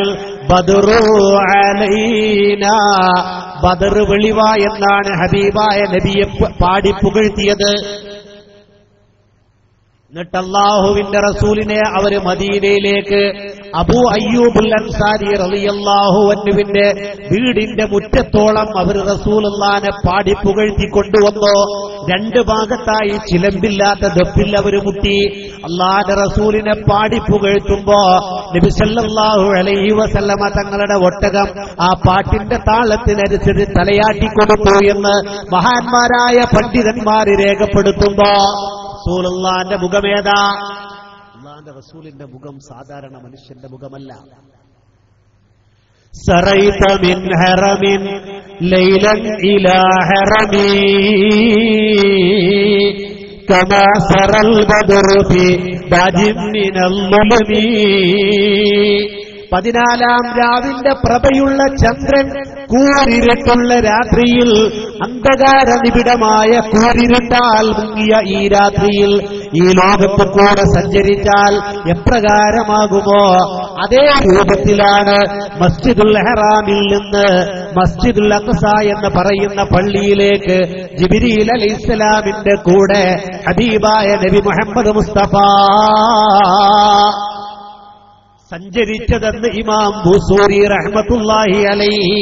ബദ്റു അലൈനാ, ബദർ വെളിവാ എന്നാണ് ഹബീബായ നബിയെ പാടി പുകഴ്ത്തിയത്. എന്നിട്ട് അല്ലാഹുവിന്റെ റസൂലിനെ അവര് മദീനയിലേക്ക് അബൂ അയ്യൂബുൽ അൻസാരി റളിയല്ലാഹു അൻഹുവിന്റെ വീടിന്റെ മുറ്റത്തോളം അവർ റസൂലുള്ളാഹിനെ പാടി പുകഴ്ത്തി കൊണ്ടുവന്നു. രണ്ട് ഭാഗത്തായി ചിലമ്പില്ലാത്ത ദഫിൽ അവർ മുട്ടി അല്ലാഹുവിന്റെ റസൂലിനെ പാടി പുകഴ്ത്തുമ്പോ നബി സല്ലല്ലാഹു അലൈഹി വസല്ലമ തങ്ങളുടെ ഒട്ടകം ആ പാട്ടിന്റെ താളത്തിനനുസരിച്ച് തലയാട്ടിക്കൊടുത്തു എന്ന് മഹാന്മാരായ പണ്ഡിതന്മാർ രേഖപ്പെടുത്തുമ്പോ റസൂലുള്ളാഹിന്റെ മുഖമേതാ? അല്ലാഹുവിന്റെ റസൂലിന്റെ മുഖം സാധാരണ മനുഷ്യന്റെ മുഖമല്ല. സറൈത മിൻ ഹറമിൻ ലൈലൻ ഇലാ ഹറമി കമാ സറൽ ബദ്റു ഫി ബാജിൻ മിനൽ ളുലമി. 14-ാം രാവിന്റെ പ്രഭയുള്ള ചന്ദ്രൻ കൂരിരുട്ടുള്ള രാത്രിയിൽ, അന്ധകാര നിബിഡമായ കൂരിരുട്ടാൽ മുങ്ങിയ ഈ രാത്രിയിൽ ഈ ലോകത്ത് കൂടെ സഞ്ചരിച്ചാൽ എപ്രകാരമാകുമോ അതേ രൂപത്തിലാണ് മസ്ജിദുൽ ഹറാമിൽ നിന്ന് മസ്ജിദുൽ അഖ്സ എന്ന് പറയുന്ന പള്ളിയിലേക്ക് ജിബ്രീൽ അലൈഹിസ്സലാമിന്റെ കൂടെ ഹബീബായ നബി മുഹമ്മദ് മുസ്തഫ സഞ്ചരിച്ചതെന്ന് ഇമാം ബൂസൂരി റഹ്മത്തുള്ളാഹി അലൈഹി.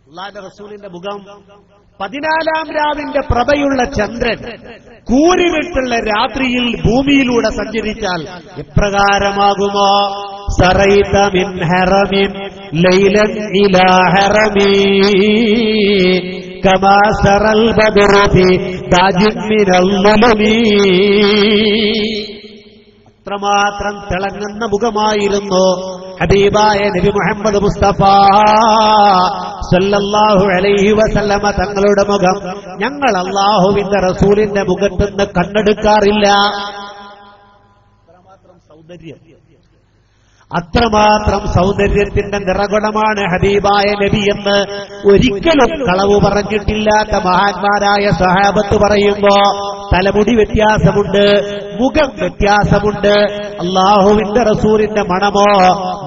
അല്ലാഹുവിന്റെ റസൂലിന്റെ മുഖം 14-ാം രാവിന്റെ പ്രഭയുള്ള ചന്ദ്രൻ കൂരിരുട്ടുള്ള രാത്രിയിൽ ഭൂമിയിലൂടെ സഞ്ചരിച്ചാൽ എപ്രകാരമാകുമോ? സറൈത മിൻ ഹറമിൻ ലൈലൻ ഇലാ ഹറമി കമാ സറൽ ബദ്റു ഫി താജിൻ മിനൽ ളുലമി. അത്രമാത്രം തിളങ്ങുന്ന മുഖമായിരുന്നു ഹബീബായ നബി മുഹമ്മദ് മുസ്തഫ സല്ലല്ലാഹു അലൈഹി വസല്ലമ തങ്ങളുടെ മുഖം. ഞങ്ങൾ അല്ലാഹുവിന്റെ റസൂലിന്റെ മുഖത്തുനിന്ന് കണ്ണെടുക്കാറില്ല. അത്രമാത്രം സൗന്ദര്യത്തിന്റെ നിറകുടമാണ് ഹബീബായ നബി എന്ന് ഒരിക്കലും കളവ് പറഞ്ഞിട്ടില്ലാത്ത മഹാന്മാരായ സഹാബത്ത് പറയുമ്പോ തലമുടി വ്യത്യാസമുണ്ട്, മുഖം വ്യത്യാസമുണ്ട്. അല്ലാഹുവിന്റെ റസൂലിന്റെ മണമോ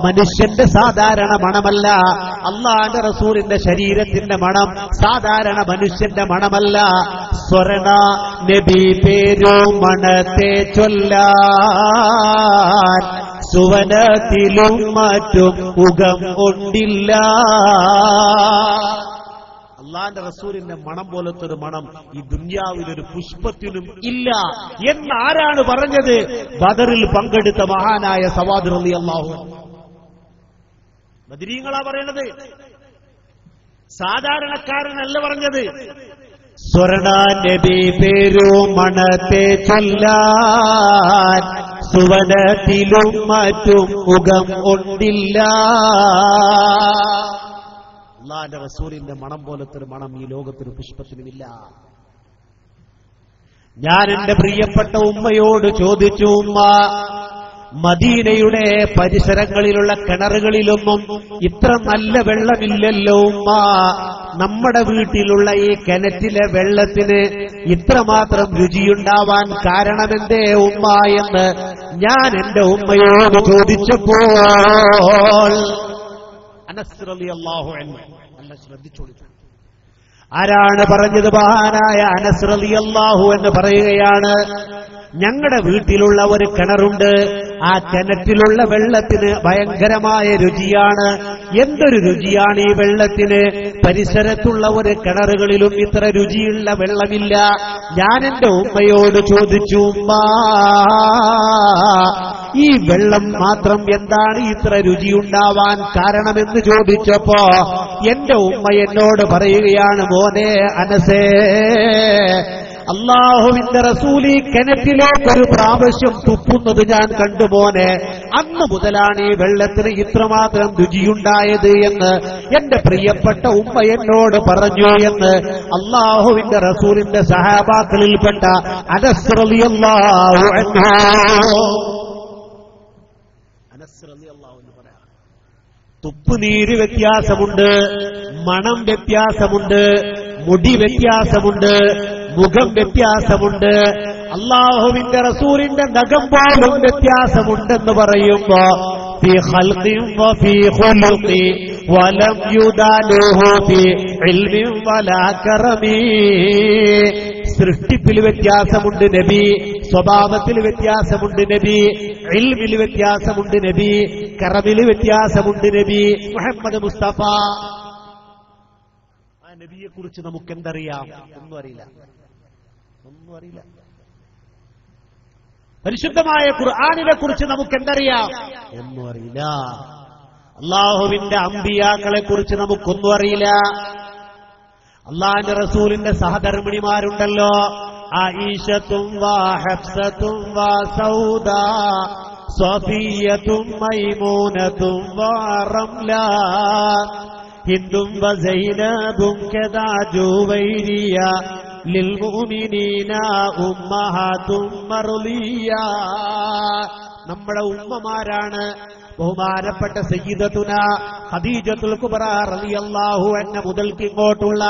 മനുഷ്യന്റെ സാധാരണ മണമല്ല. അല്ലാഹുവിന്റെ റസൂലിന്റെ ശരീരത്തിന്റെ മണം സാധാരണ മനുഷ്യന്റെ മണമല്ല. സ്വർണ നബി പേരോ മണത്തെ ചൊല്ലാൻ സുവനത്തിലും മറ്റും മുഖം കൊണ്ടില്ല. അല്ലാഹുവിന്റെ റസൂലിന്റെ മണം പോലത്തെ ഒരു മണം ഈ ദുനിയാവിലൊരു പുഷ്പത്തിനും ഇല്ല എന്നാരാണ് പറഞ്ഞത്? ബദറിൽ പങ്കെടുത്ത മഹാനായ സവാദ് റളിയല്ലാഹു അൻഹു. ബദരീങ്ങളാ പറയണത്, സാധാരണക്കാരനല്ല പറഞ്ഞത്. സ്വർണ നബി പേരോ മണത്തെ ചൊല്ലാൻ സുവനത്തിലും മറ്റും മുഖം കൊണ്ടില്ല. അല്ലാഹുവിന്റെ റസൂലിന്റെ മണം പോലത്തെ ഒരു മണം ഈ ലോകത്തൊരു പുഷ്പത്തിനുമില്ല. ഞാൻ എന്റെ പ്രിയപ്പെട്ട ഉമ്മയോട് ചോദിച്ചു, ഉമ്മ, മദീനയുടെ പരിസരങ്ങളിലുള്ള കിണറുകളിലൊന്നും ഇത്ര നല്ല വെള്ളമില്ലല്ലോ ഉമ്മ. നമ്മുടെ വീട്ടിലുള്ള ഈ കിണറ്റിലെ വെള്ളത്തിന് ഇത്രമാത്രം രുചിയുണ്ടാവാൻ കാരണമെന്തേ ഉമ്മ എന്ന് ഞാൻ എന്റെ ഉമ്മയോട് ചോദിച്ചപ്പോൾ അനസ് റളിയല്ലാഹു അൻഹു, നല്ല ശ്രദ്ധിച്ചോളൂ, ആരാണ് പറഞ്ഞത്? മഹാനായ അനസ് റളിയല്ലാഹു എന്ന് പറയുകയാണ്, ഞങ്ങളുടെ വീട്ടിലുള്ള ഒരു കിണറുണ്ട്. ആ കിണറ്റിലുള്ള വെള്ളത്തിന് ഭയങ്കരമായ രുചിയാണ്. എന്തൊരു രുചിയാണ് ഈ വെള്ളത്തിന്! പരിസരത്തുള്ള ഒരു കിണറുകളിലും ഇത്ര രുചിയുള്ള വെള്ളമില്ല. ഞാൻ എന്റെ ഉമ്മയോട് ചോദിച്ചു, ഉമ്മ, ഈ വെള്ളം മാത്രം എന്താണ് ഇത്ര രുചിയുണ്ടാവാൻ കാരണമെന്ന് ചോദിച്ചപ്പോ എന്റെ ഉമ്മ എന്നോട് പറയുകയാണ്, മോനെ അനസേ, അല്ലാഹുവിന്റെ റസൂലി കിണറ്റിലേക്കൊരു പ്രാവശ്യം തുപ്പുന്നത് ഞാൻ കണ്ടു മോനെ. അന്ന് മുതലാണ് ഈ വെള്ളത്തിന് ഇത്രമാത്രം രുചിയുണ്ടായത് എന്ന് എന്റെ പ്രിയപ്പെട്ട ഉമ്മ എന്നോട് പറഞ്ഞു എന്ന് അല്ലാഹുവിന്റെ റസൂലിന്റെ സഹാബാക്കളിൽപ്പെട്ട അനസ് റളിയല്ലാഹു അൻഹു. അനസ് റളിയല്ലാഹു അൻഹു പറയാം, തുപ്പുനീര് വ്യത്യാസമുണ്ട്, മണം വ്യത്യാസമുണ്ട്, മുടി വ്യത്യാസമുണ്ട്, മുഖം വ്യത്യാസമുണ്ട്, അല്ലാഹുവിന്റെ റസൂലിന്റെ നഖം പോലും വ്യത്യാസമുണ്ടെന്ന് പറയുമ്പോ ഫീ ഖൽഖിൻ വഫീ ഖുലുഖി വലം യുദാലുഹു ഫീ ഇൽമിൻ വലാ കറമി. സൃഷ്ടിപ്പിൽ വ്യത്യാസമുണ്ട് നബി, സ്വഭാവത്തിൽ വ്യത്യാസമുണ്ട് നബി, ഇൽമിൽ വ്യത്യാസമുണ്ട് നബി, കറമിൽ വ്യത്യാസമുണ്ട് നബി മുഹമ്മദ് മുസ്തഫ. ആ നബിയെ കുറിച്ച് നമുക്ക് എന്തറിയാം? ഒന്നും അറിയില്ല. പരിശുദ്ധമായ ഖുർആനിനെ കുറിച്ച് നമുക്ക് എന്തറിയാം? ഒന്നും അറിയില്ല. അല്ലാഹുവിന്റെ അമ്പിയാക്കളെ കുറിച്ച് നമുക്കൊന്നും അറിയില്ല. അല്ലാഹുവിന്റെ റസൂലിന്റെ സഹധർമ്മിണിമാരുണ്ടല്ലോ, ആയിഷത്തും വാ ഹഫ്സത്തും വാ സൗദാ സഫിയ്യത്തും മൈമൂനത്തും വാ റംല ഹിന്ദും വ സൈനബും കദാ ജുവൈരിയ ലിൽമുഅ്മിനീന ഉമ്മഹാതും മർളിയ. നമ്മുടെ ഉമ്മമാരാണ് ബഹുമാനപ്പെട്ട സയ്യിദത്തുന ഖദീജത്തുൽ കുബ്ര റളിയല്ലാഹു അൻഹ മുതൽക്ക് ഇങ്ങോട്ടുള്ള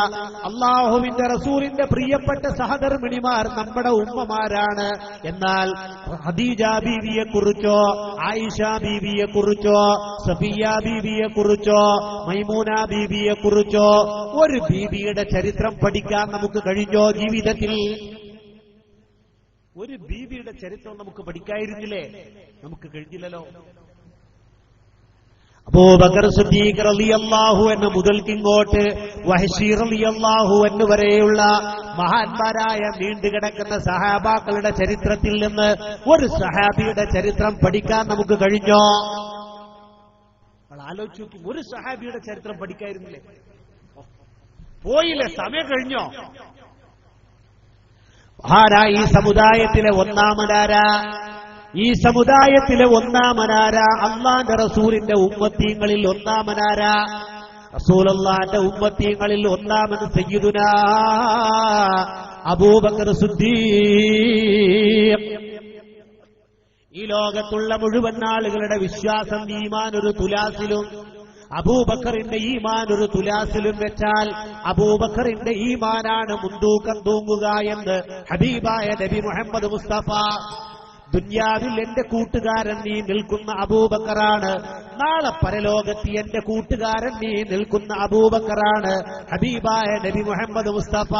അല്ലാഹുവിന്റെ റസൂലിന്റെ പ്രിയപ്പെട്ട സഹധർമ്മിണിമാർ നമ്മുടെ ഉമ്മമാരാണ്. എന്നാൽ ഖദീജ ബീവിയെ കുറിച്ചോ, ആയിഷ ബീവിയെ കുറിച്ചോ, സഫിയ ബീവിയെ കുറിച്ചോ, മൈമൂന ബീവിയെ കുറിച്ചോ ഒരു ബീവിയുടെ ചരിത്രം പഠിക്കാൻ നമുക്ക് കഴിഞ്ഞോ? ജീവിതത്തിൽ ഒരു ബീവിയുടെ ചരിത്രം നമുക്ക് പഠിക്കായിരുന്നില്ലേ? നമുക്ക് കഴിഞ്ഞില്ലല്ലോ. അബൂബക്കർ സിദ്ദീഖ് റളിയല്ലാഹു അൻഹു മുതൽക്കിങ്ങോട്ട് വഹ്ശി റളിയല്ലാഹു അൻഹു വരെയുള്ള മഹാന്മാരായ നീണ്ടുകിടക്കുന്ന സഹാബാക്കളുടെ ചരിത്രത്തിൽ നിന്ന് ഒരു സഹാബിയുടെ ചരിത്രം പഠിക്കാൻ നമുക്ക് കഴിഞ്ഞോ? ആലോചിച്ച് നോക്കി, ഒരു സഹാബിയുടെ ചരിത്രം പഠിക്കായിരുന്നില്ലേ? പോയില്ലേ? സമയം കഴിഞ്ഞോ? ആരാ ഈ സമുദായത്തിലെ ഒന്നാമനാരാ? ഈ സമുദായത്തിലെ ഒന്നാമനാര? അള്ളാന്റെ റസൂലിന്റെ ഉമ്മത്തീങ്ങളിൽ ഒന്നാമനാര? റസൂലുള്ളാഹിന്റെ ഉമ്മത്തീങ്ങളിൽ ഒന്നാമൻ സയ്യിദുനാ അബൂബക്കർ സിദ്ദീഖ്. ഈ ലോകത്തുള്ള മുഴുവൻ ആളുകളുടെ വിശ്വാസം ഈമാൻ ഒരു തുലാസിലും അബൂബക്കറിന്റെ ഈമാൻ ഒരു തുലാസിലും വെച്ചാൽ അബൂബക്കറിന്റെ ഈമാനാണ് മുൻതൂക്കം തൂങ്ങുക എന്ന് ഹബീബായ നബി മുഹമ്മദ് മുസ്തഫ. ദുനിയാവിൽ എന്റെ കൂട്ടുകാരൻ നീ നിൽക്കുന്ന അബൂബക്കറാണ്, നാളെ പരലോകത്ത് എന്റെ കൂട്ടുകാരൻ നീ നിൽക്കുന്ന അബൂബക്കറാണ് ഹബീബായ നബി മുഹമ്മദ് മുസ്തഫ.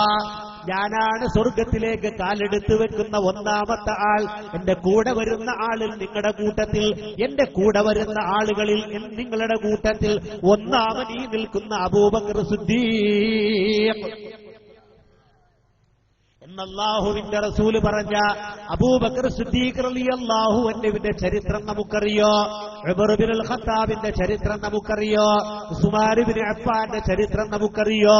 ഞാനാണ് സ്വർഗത്തിലേക്ക് കാലെടുത്ത് വെക്കുന്ന ഒന്നാമത്തെ ആൾ. എന്റെ കൂടെ വരുന്ന ആളിൽ നിങ്ങളുടെ കൂട്ടത്തിൽ, എന്റെ കൂടെ വരുന്ന ആളുകളിൽ നിങ്ങളുടെ കൂട്ടത്തിൽ ഒന്നാമനീ നിൽക്കുന്ന അബൂബക്കർ സിദ്ദീഖ് എന്നല്ലാഹുവിന്റെ റസൂല് പറഞ്ഞ അബൂബക്കർ സിദ്ദീഖ് റളിയല്ലാഹു അൻഹുവിന്റെ ചരിത്രം നമുക്കറിയോ? ഉമർ ഇബ്നുൽ ഖത്താബിന്റെ ചരിത്രം നമുക്കറിയോ? ഉസ്മാൻ ഇബ്നു അഫ്ഫാന്റെ ചരിത്രം നമുക്കറിയോ?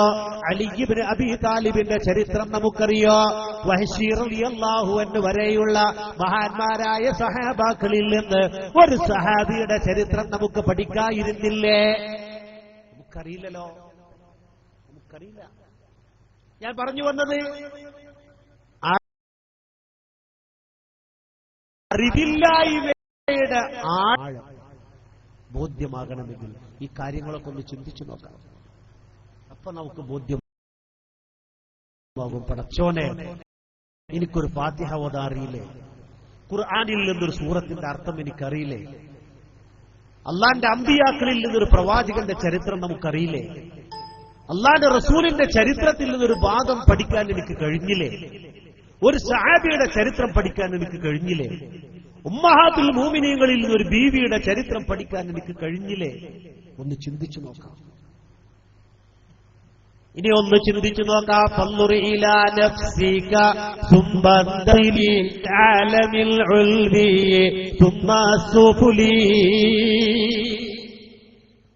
അലി ഇബ്നു അബീ താലിബിന്റെ ചരിത്രം നമുക്കറിയോ? വഹ്ശി റളിയല്ലാഹു അൻഹു വരെയുള്ള മഹാന്മാരായ സഹാബാക്കളിൽ നിന്ന് ഒരു സഹാബിയുടെ ചരിത്രം നമുക്ക് പഠിക്കായിരുന്നില്ലേ? നമുക്കറിയില്ലല്ലോ, നമുക്കറിയില്ല. ഞാൻ പറഞ്ഞു വന്നത് അറിവില്ലായ്മയുടെ ആഴം ബോധ്യമാകണമെങ്കിൽ ഈ കാര്യങ്ങളൊക്കെ ഒന്ന് ചിന്തിച്ചു നോക്കാം. അപ്പൊ നമുക്ക് ബോധ്യമാകും. പടച്ചോനെ, എനിക്കൊരു ഫാത്തിഹ ഓതാൻ അറിയില്ലേ? ഖുർആനിൽ നിന്നൊരു സൂറത്തിന്റെ അർത്ഥം എനിക്കറിയില്ലേ? അള്ളാന്റെ അമ്പിയാക്കളിൽ നിന്നൊരു പ്രവാചകന്റെ ചരിത്രം നമുക്കറിയില്ലേ? അള്ളാന്റെ റസൂലിന്റെ ചരിത്രത്തിൽ നിന്നൊരു ഭാഗം പഠിക്കാൻ എനിക്ക് കഴിഞ്ഞില്ലേ? ഒരു സഹാബിയുടെ ചരിത്രം പഠിക്കാൻ എനിക്ക് കഴിഞ്ഞില്ലേ? ഉമ്മഹാത്തുൽ മുഅ്മിനീങ്ങളിൽ നിന്നൊരു ബീവിയുടെ ചരിത്രം പഠിക്കാൻ എനിക്ക് കഴിഞ്ഞില്ലേ? ഒന്ന് ചിന്തിച്ചു നോക്കാം. ഇനി ഒന്ന് ചിന്തിച്ചു നോക്കാം. ഫൻദുർ ഇലാ നഫ്സിക സുമ്മ ദഖിലി ആലമിൽ ഉൽവി സുമ്മ സുഫുലി.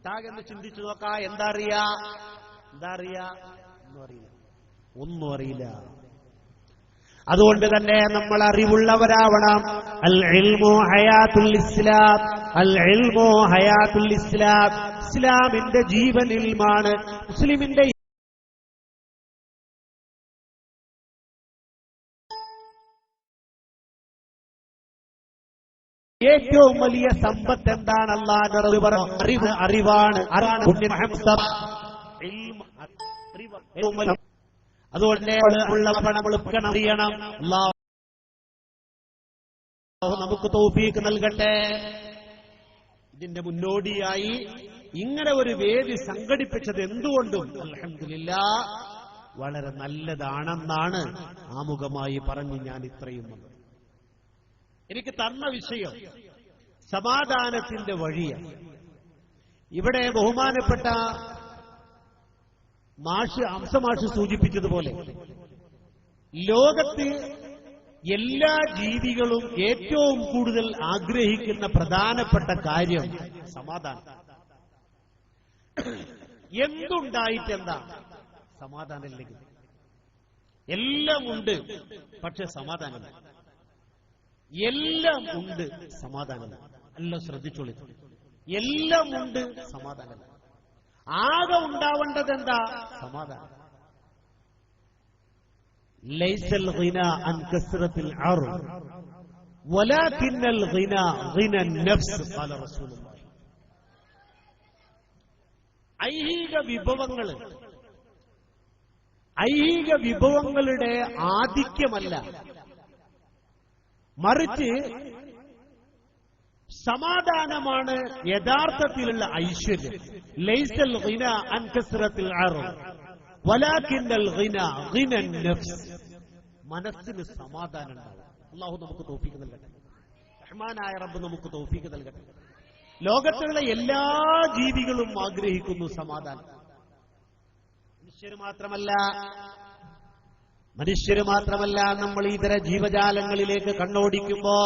താകെന്ന് ചിന്തിച്ചു നോക്കാം. എന്താ അറിയാ? ഒന്നും അറിയില്ല. അതുകൊണ്ട് തന്നെ നമ്മൾ അറിവുള്ളവരാവണം. അൽ ഇൽമു ഹയാത്തുൽ ഇസ്ലാം, അൽ ഇൽമു ഹയാത്തുൽ ഇസ്ലാം. ഇസ്ലാമിന്റെ ജീവൻ ഇൽമാണ്. മുസ്ലിമിന്റെ ഏറ്റവും വലിയ സമ്പത്ത് എന്താണ്? അല്ലാഹുവിന്റെ റസൂൽ പറഞ്ഞു, അറിവാണ്. അതുകൊണ്ട് നമ്മൾ അറിയണം. അല്ലാഹു നമുക്ക് തൗഫീഖ് നൽകട്ടെ. ഇതിന്റെ മുന്നോടിയായി ഇങ്ങനെ ഒരു വേദി സംഘടിപ്പിച്ചത് എന്തുകൊണ്ടും അൽഹംദുലില്ലാഹ് വളരെ നല്ലതാണെന്നാണ് ആമുഖമായി പറഞ്ഞു ഞാൻ ഇത്രയും വന്നത്. എനിക്ക് തന്ന വിഷയം സമാധാനത്തിന്റെ വഴിയാണ്. ഇവിടെ ബഹുമാനപ്പെട്ട ഹംസമാഷ് സൂചിപ്പിച്ചതുപോലെ ലോകത്ത് എല്ലാ ജീവികളും ഏറ്റവും കൂടുതൽ ആഗ്രഹിക്കുന്ന പ്രധാനപ്പെട്ട കാര്യം സമാധാനം. എന്തുണ്ടായിട്ടെന്താ? സമാധാനമില്ലെങ്കിൽ. എല്ലാം ഉണ്ട്, പക്ഷെ സമാധാനമില്ല. എല്ലാം ഉണ്ട്, സമാധാനമില്ല. എല്ലാം ശ്രദ്ധിച്ചോളി. എല്ലാം ഉണ്ട്, സമാധാനമില്ല. ആകെ ഉണ്ടാവേണ്ടത് എന്താ? സമാധാനം. ലൈസൽ ഗിനാ അൻ കസ്റത്തിൽ അർദ് വലാകിന്നൽ ഗിനാ ഗിനാ നഫ്സ് ഖാല റസൂലുള്ളാഹി. ഐഹിക വിഭവങ്ങളുടെ ആധിക്യമല്ല, മറിച്ച് സമാധാനമാണ് യഥാർത്ഥത്തിലുള്ള ഐശ്വര്യം. ലൈസൽ ഗിനാ അൻ കസ്റത്തിൽ അർദ് വലാകിന്നൽ ഗിനാ ഗിനാ നഫ്സ്. മനസ്സിന് സമാധാനം ഉണ്ടാവും. അല്ലാഹു നമുക്ക് തൗഫീഖ് നൽകട്ടെ. റഹ്മാനായ റബ്ബ് നമുക്ക് തൗഫീഖ് നൽകട്ടെ. ലോകത്തുള്ള എല്ലാ ജീവികളും ആഗ്രഹിക്കുന്നു സമാധാനം. മനുഷ്യര് മാത്രമല്ല നമ്മൾ ഇതര ജീവജാലങ്ങളിലേക്ക് കണ്ണോടിക്കുമ്പോ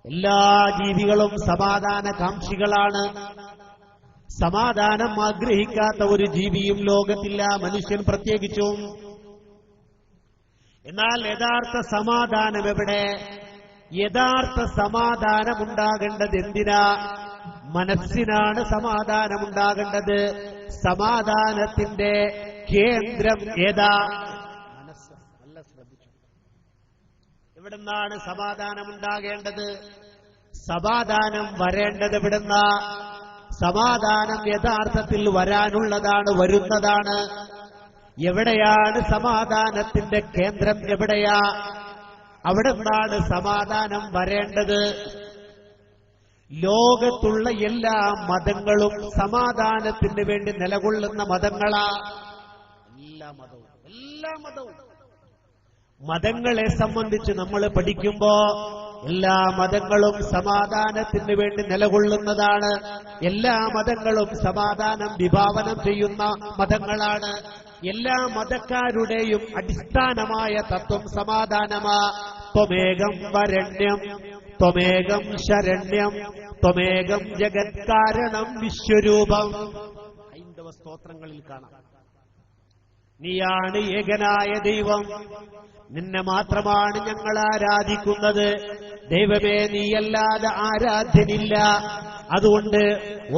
എല്ലാ ജീവികളും സമാധാന കാംക്ഷികളാണ്. സമാധാനം ആഗ്രഹിക്കാത്ത ഒരു ജീവിയും ലോകത്തില്ല, മനുഷ്യൻ പ്രത്യേകിച്ചും. എന്നാൽ യഥാർത്ഥ സമാധാനം എവിടെ? യഥാർത്ഥ സമാധാനമുണ്ടാകേണ്ടത് എന്തിനാ? മനസ്സിനാണ് സമാധാനമുണ്ടാകേണ്ടത്. സമാധാനത്തിന്റെ കേന്ദ്രം ഏതാ? മനസ്സ്. നല്ല ശ്രദ്ധിച്ചു. എവിടുന്നാണ് സമാധാനമുണ്ടാകേണ്ടത്? സമാധാനം വരേണ്ടത് എവിടുന്നാ? സമാധാനം യഥാർത്ഥത്തിൽ വരാനുള്ളതാണ്, വരുന്നതാണ്. എവിടെയാണ് സമാധാനത്തിന്റെ കേന്ദ്രം? എവിടെയാ? അവിടുന്നാണ് സമാധാനം വരേണ്ടത്. ലോകത്തുള്ള എല്ലാ മതങ്ങളും സമാധാനത്തിന് വേണ്ടി നിലകൊള്ളുന്ന മതങ്ങളാ. എല്ലാ മതവും മതങ്ങളെ സംബന്ധിച്ച് നമ്മൾ പഠിക്കുമ്പോ എല്ലാ മതങ്ങളും സമാധാനത്തിന് വേണ്ടി നിലകൊള്ളുന്നതാണ്. എല്ലാ മതങ്ങളും സമാധാനം വിഭാവനം ചെയ്യുന്ന മതങ്ങളാണ്. എല്ലാ മതക്കാരുടെയും അടിസ്ഥാനമായ തത്വം സമാധാനമാ. ത്വമേകം വരണ്യം ത്വമേകം ശരണ്യം ത്വമേകം ജഗത്കാരണം വിശ്വരൂപം. ഹൈന്ദവ സ്തോത്രങ്ങളിൽ കാണാം. നീയാണ് ഏകനായ ദൈവം, നിന്നെ മാത്രമാണ് ഞങ്ങൾ ആരാധിക്കുന്നത്. ദൈവമേ, നീയല്ലാതെ ആരാധ്യനില്ല. അതുകൊണ്ട്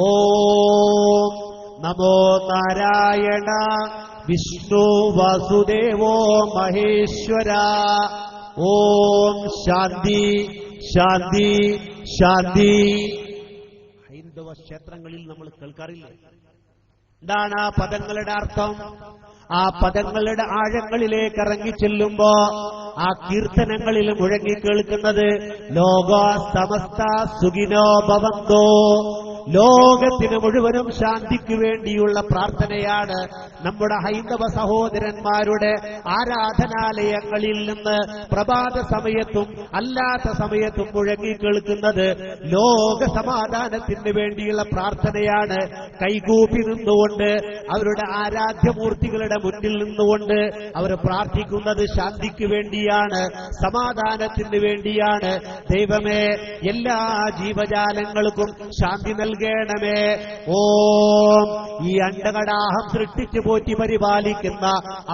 ഓം നമോ നാരായണ വിഷ്ണു വാസുദേവോ മഹേശ്വര. ഓം ശാന്തി ശാന്തി ശാന്തി. ഹൈന്ദവ ക്ഷേത്രങ്ങളിൽ നമ്മൾ കേൾക്കാറില്ല. എന്താണ് ആ പദങ്ങളുടെ അർത്ഥം? ആ പദങ്ങളുടെ ആഴങ്ങളിലേക്ക് ഇറങ്ങി ചെല്ലുമ്പോ ആ കീർത്തനങ്ങളിൽ മുഴങ്ങിക്കേൾക്കുന്നത് ലോകാ സമസ്ത സുഖിനോ ഭവന്തോ, ലോകത്തിന് മുഴുവനും ശാന്തിക്ക് വേണ്ടിയുള്ള പ്രാർത്ഥനയാണ് നമ്മുടെ ഹൈന്ദവ സഹോദരന്മാരുടെ ആരാധനാലയങ്ങളിൽ നിന്ന് പ്രഭാത സമയത്തും അല്ലാത്ത സമയത്തും മുഴങ്ങിക്കേൾക്കുന്നത്. ലോക സമാധാനത്തിന് വേണ്ടിയുള്ള പ്രാർത്ഥനയാണ്. കൈകൂപ്പി നിന്നുകൊണ്ട് അവരുടെ ആരാധ്യമൂർത്തികളുടെ മുന്നിൽ നിന്നുകൊണ്ട് അവർ പ്രാർത്ഥിക്കുന്നത് ശാന്തിക്ക് വേണ്ടിയാണ്, സമാധാനത്തിന് വേണ്ടിയാണ്. ദൈവമേ, എല്ലാ ജീവജാലങ്ങൾക്കും ശാന്തി നൽകണമേ. ഓം ഈ അണ്ടകടാഹം സൃഷ്ടിച്ചു പോറ്റി പരിപാലിക്കുന്ന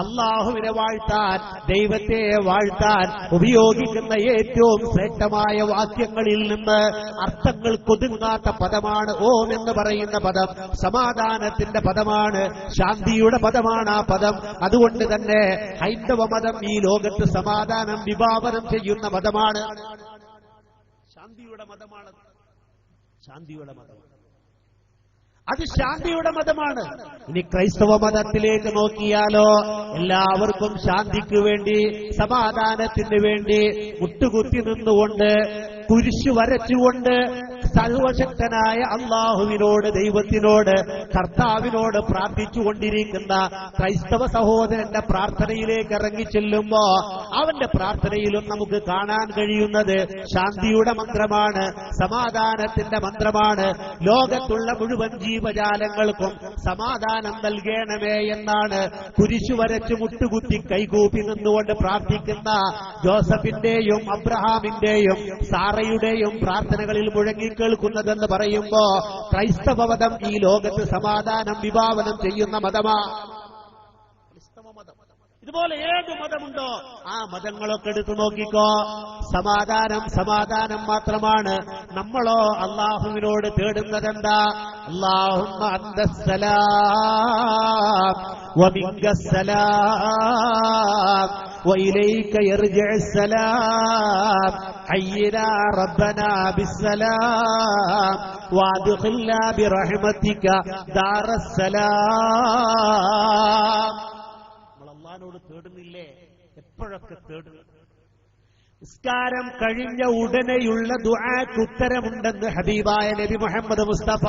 അള്ളാഹുവിനെ വാഴ്ത്താൻ, ദൈവത്തെ വാഴ്ത്താൻ ഉപയോഗിക്കുന്ന ഏറ്റവും ശ്രേഷ്ഠമായ വാക്യങ്ങളിൽ നിന്ന് അർത്ഥങ്ങൾ കൊതുങ്ങാത്ത പദമാണ് ഓം എന്ന് പറയുന്ന പദം. സമാധാനത്തിന്റെ പദമാണ്, ശാന്തിയുടെ പദമാണ് ആ പദം. അതുകൊണ്ട് തന്നെ ഹൈന്ദവ മതം ഈ ലോകത്ത് സമാധാനം വിഭാവനം ചെയ്യുന്ന മതമാണ്. ശാന്തിയുടെ മതമാണ്. ശാന്തിയുടെ മതമാണ്. അത് ശാന്തിയുടെ മതമാണ്. ഇനി ക്രൈസ്തവ മതത്തിലേക്ക് നോക്കിയാലോ, എല്ലാവർക്കും ശാന്തിക്ക് വേണ്ടി സമാധാനത്തിന് വേണ്ടി മുട്ടുകുത്തി നിന്നുകൊണ്ട് കുരിശു വരച്ചുകൊണ്ട് സർവശക്തനായ അള്ളാഹുവിനോട്, ദൈവത്തിനോട്, കർത്താവിനോട് പ്രാർത്ഥിച്ചുകൊണ്ടിരിക്കുന്ന ക്രൈസ്തവ സഹോദരന്റെ പ്രാർത്ഥനയിലേക്ക് ഇറങ്ങിച്ചെല്ലുമ്പോ അവന്റെ പ്രാർത്ഥനയിലും നമുക്ക് കാണാൻ കഴിയുന്നത് ശാന്തിയുടെ മന്ത്രമാണ്, സമാധാനത്തിന്റെ മന്ത്രമാണ്. ലോകത്തുള്ള മുഴുവൻ ജീവജാലങ്ങൾക്കും സമാധാനം നൽകണമേ എന്നാണ് കുരിശു വരച്ച് മുട്ടുകുത്തി കൈകൂപ്പി നിന്നുകൊണ്ട് പ്രാർത്ഥിക്കുന്ന ജോസഫിന്റെയും അബ്രഹാമിന്റെയും സാറയുടെയും പ്രാർത്ഥനകളിൽ മുഴങ്ങിക്കേൾക്കുന്നതെന്ന് പറയുമ്പോ ക്രൈസ്തവ മതം ഈ ലോകത്ത് സമാധാനം വിഭാവനം ചെയ്യുന്ന മതമാ ക്രൈസ്തവ മതം. ഇതുപോലെ ഏത് മതമുണ്ടോ ആ മതങ്ങളൊക്കെ എടുത്തു നോക്കിക്കോ, സമാധാനം സമാധാനം മാത്രമാണ്. നമ്മളോ അള്ളാഹുവിനോട് തേടുന്നതെന്താ? അല്ലാഹുമ്മ അന്തസ്സലാം വമിങ്കസ്സലാം وإليك يرجع السلام حينا ربنا بالسلام وادخلنا برحمتك دار السلام. നമ്മൾ അല്ലാഹുവോട് തേടുന്നില്ലേ? എപ്പോഴൊക്കെ തേടുന്നു. നിസ്കാരം കഴിഞ്ഞ ഉടനെയുള്ള ദുആക്ക് ഉത്തരമുണ്ടെന്ന് ഹബീബായ നബി മുഹമ്മദ് മുസ്തഫ.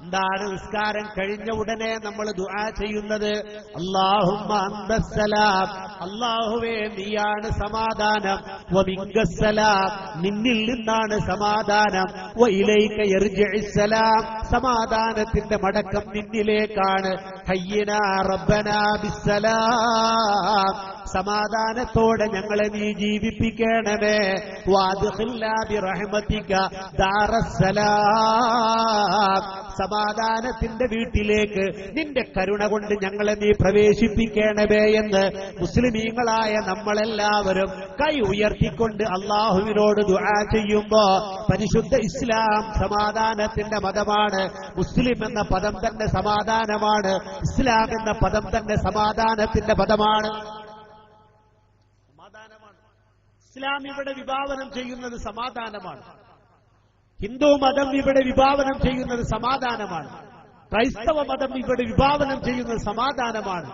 എന്താണ് നിസ്കാരം കഴിഞ്ഞ ഉടനെ നമ്മൾ ദുആ ചെയ്യുന്നത്? അല്ലാഹുമ്മ അന്തസ്സലാം, അല്ലാഹുവേ നീയാണ് സമാധാനം, വമിങ്കസ്സലാം നിന്നിൽ നിന്നാണ് സമാധാനം, വഇലൈക യർജിഉസ്സലാം സമാധാനത്തിന്റെ മടക്കം നിന്നിലേക്കാണ്, ഹയ്യിനാ റബ്ബനാ ബിസ്സലാം, സമാധാനത്തോടെ ഞങ്ങളെ നീ ജീവിപ്പിക്കണമേ. വാദ്ഖിൽനാ ബിറഹ്മതിക ദാറസ്സലാം, സമാധാനത്തിന്റെ വീട്ടിലേക്ക് നിന്റെ കരുണ കൊണ്ട് ഞങ്ങളെ നീ പ്രവേശിപ്പിക്കണമേ എന്ന് മുസ്ലിമീങ്ങളായ നമ്മളെല്ലാവരും കൈ ഉയർത്തിക്കൊണ്ട് അള്ളാഹുവിനോട് ദുആ ചെയ്യുമ്പോ, പരിശുദ്ധ ഇസ്ലാം സമാധാനത്തിന്റെ മതമാണ്. മുസ്ലിം എന്ന പദം തന്നെ സമാധാനമാണ്. ഇസ്ലാം എന്ന പദം തന്നെ സമാധാനത്തിന്റെ പദമാണ്. ഇസ്ലാം ഇവിടെ വിഭാവനം ചെയ്യുന്നത് സമാധാനമാണ്. ഹിന്ദു മതം ഇവിടെ വിഭാവനം ചെയ്യുന്നത് സമാധാനമാണ്. ക്രൈസ്തവ മതം ഇവിടെ വിഭാവനം ചെയ്യുന്നത് സമാധാനമാണ്.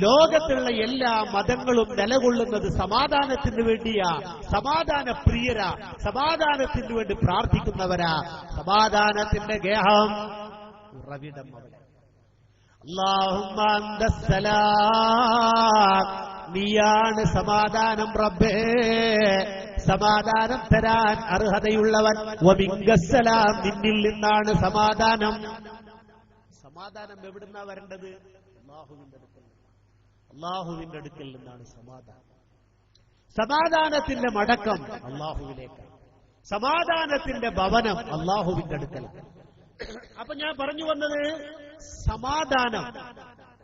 ലോകത്തുള്ള എല്ലാ മതങ്ങളും നിലകൊള്ളുന്നത് സമാധാനത്തിന് വേണ്ടിയാ. സമാധാന പ്രിയരാ, സമാധാനത്തിന് വേണ്ടി പ്രാർത്ഥിക്കുന്നവരാ. സമാധാനത്തിന്റെ ഗേഹം ഉറവിടം അവിടെ. അല്ലാഹുമ്മ അന്തസ്സലാം, നീയാണ് സമാധാനം റബ്ബേ, സമാധാനം തരാൻ അർഹതയുള്ളവൻ. വമിങ്കസ്സലാം, നിന്നിൽ നിന്നാണ് സമാധാനം. സമാധാനം എവിടുന്നാ വരേണ്ടത്? അള്ളാഹുവിന്റെ അടുക്കൽ നിന്നാണ് സമാധാനം. സമാധാനത്തിന്റെ മടക്കം അള്ളാഹുവിലേക്കാണ്. സമാധാനത്തിന്റെ ഭവനം അള്ളാഹുവിന്റെ അടുക്കലാണ്. അപ്പൊ ഞാൻ പറഞ്ഞു വന്നത്, സമാധാനം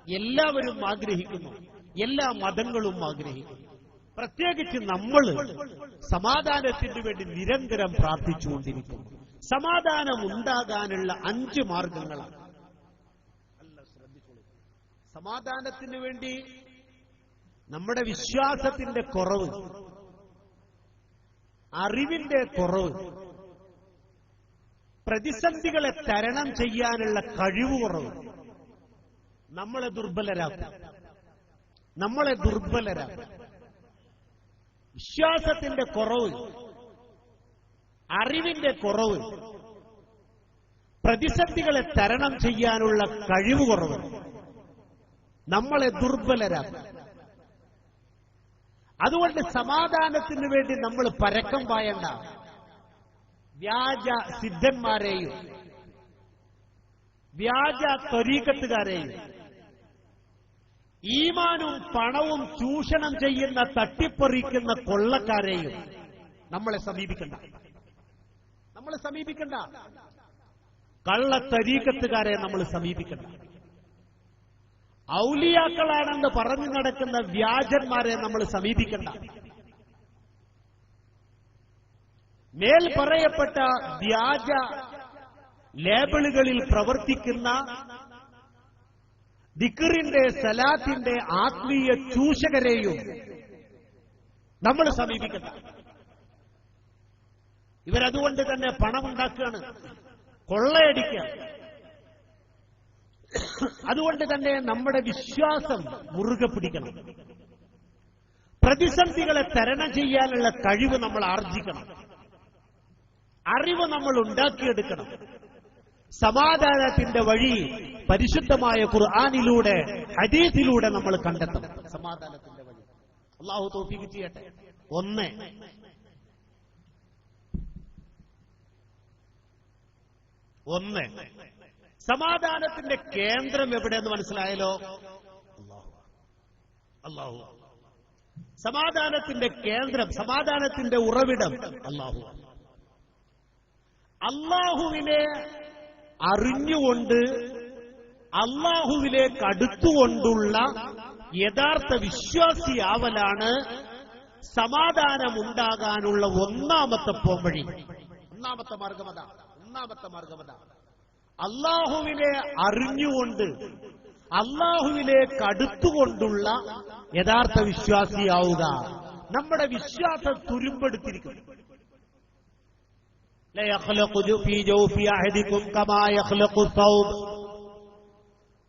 എല്ലാവരും ആഗ്രഹിക്കുന്നു, എല്ലാ മതങ്ങളും ആഗ്രഹിക്കുന്നു. പ്രത്യേകിച്ച് നമ്മൾ സമാധാനത്തിന് വേണ്ടി നിരന്തരം പ്രാർത്ഥിച്ചുകൊണ്ടിരിക്കുന്നു. സമാധാനം ഉണ്ടാകാനുള്ള 5 മാർഗങ്ങളാണ്. സമാധാനത്തിന് വേണ്ടി നമ്മുടെ വിശ്വാസത്തിന്റെ കുറവ്, അറിവിന്റെ കുറവ്, പ്രതിസന്ധികളെ തരണം ചെയ്യാനുള്ള കഴിവ് കുറവ് നമ്മളെ ദുർബലരാക്കും. വിശ്വാസത്തിന്റെ കുറവ്, അറിവിന്റെ കുറവ്, പ്രതിസന്ധികളെ തരണം ചെയ്യാനുള്ള കഴിവ് കുറവ് നമ്മളെ ദുർബലരാക്കും. അതുകൊണ്ട് സമാധാനത്തിന് വേണ്ടി നമ്മൾ പരക്കം പായണ്ട. വ്യാജ സിദ്ധന്മാരെയും വ്യാജ ത്വരീഖത്തുകാരെയും ഈമാനും പണവും ചൂഷണം ചെയ്യുന്ന തട്ടിപ്പറിക്കുന്ന കൊള്ളക്കാരെയും നമ്മളെ സമീപിക്കണ്ട. കള്ള ത്വരീഖത്തുകാരെ നമ്മൾ സമീപിക്കണ്ട. ഔലിയാക്കളാണെന്ന് പറഞ്ഞു നടക്കുന്ന വ്യാജന്മാരെ നമ്മൾ സമീപിക്കണ്ട. മേൽ പറയപ്പെട്ട വ്യാജ ലേബിളുകളിൽ പ്രവർത്തിക്കുന്ന ദിക്റിന്റെ, സലാത്തിന്റെ ആത്മീയ ചൂഷകരെയും നമ്മൾ സമീപിക്കണ്ട. ഇവരതുകൊണ്ട് തന്നെ പണമുണ്ടാക്കുകയാണ്, കൊള്ളയടിക്കുക. അതുകൊണ്ട് തന്നെ നമ്മുടെ വിശ്വാസം മുറുകെ പിടിക്കണം. പ്രതിസന്ധികളെ തരണം ചെയ്യാനുള്ള കഴിവ് നമ്മൾ ആർജിക്കണം. അറിവ് നമ്മൾ ഉണ്ടാക്കിയെടുക്കണം. സമാധാനത്തിന്റെ വഴി പരിശുദ്ധമായ ഖുർആനിലൂടെ, ഹദീസിലൂടെ നമ്മൾ കണ്ടെത്തണം. സമാധാനത്തിന്റെ വഴി അല്ലാഹു തൗഫീഖ് ചെയ്യട്ടെ. ഒന്ന് സമാധാനത്തിന്റെ കേന്ദ്രം എവിടെയെന്ന് മനസ്സിലായല്ലോ? അല്ലാഹു. സമാധാനത്തിന്റെ കേന്ദ്രം, സമാധാനത്തിന്റെ ഉറവിടം അല്ലാഹു. അല്ലാഹുവിനെ അറിഞ്ഞുകൊണ്ട് അല്ലാഹുവിലേക്ക് അടുത്തുകൊണ്ടുള്ള യഥാർത്ഥ വിശ്വാസിയാവലാണ് സമാധാനമുണ്ടാകാനുള്ള ഒന്നാമത്തെ പോംവഴി. ഒന്നാമത്തെ മാർഗമത. അല്ലാഹുവിനെ അറിഞ്ഞുകൊണ്ട് അല്ലാഹുവിലേക്ക് അടുത്തുകൊണ്ടുള്ള യഥാർത്ഥ വിശ്വാസിയാവുക. നമ്മുടെ വിശ്വാസം തുരുമ്പെടുത്തിരിക്കുന്നു.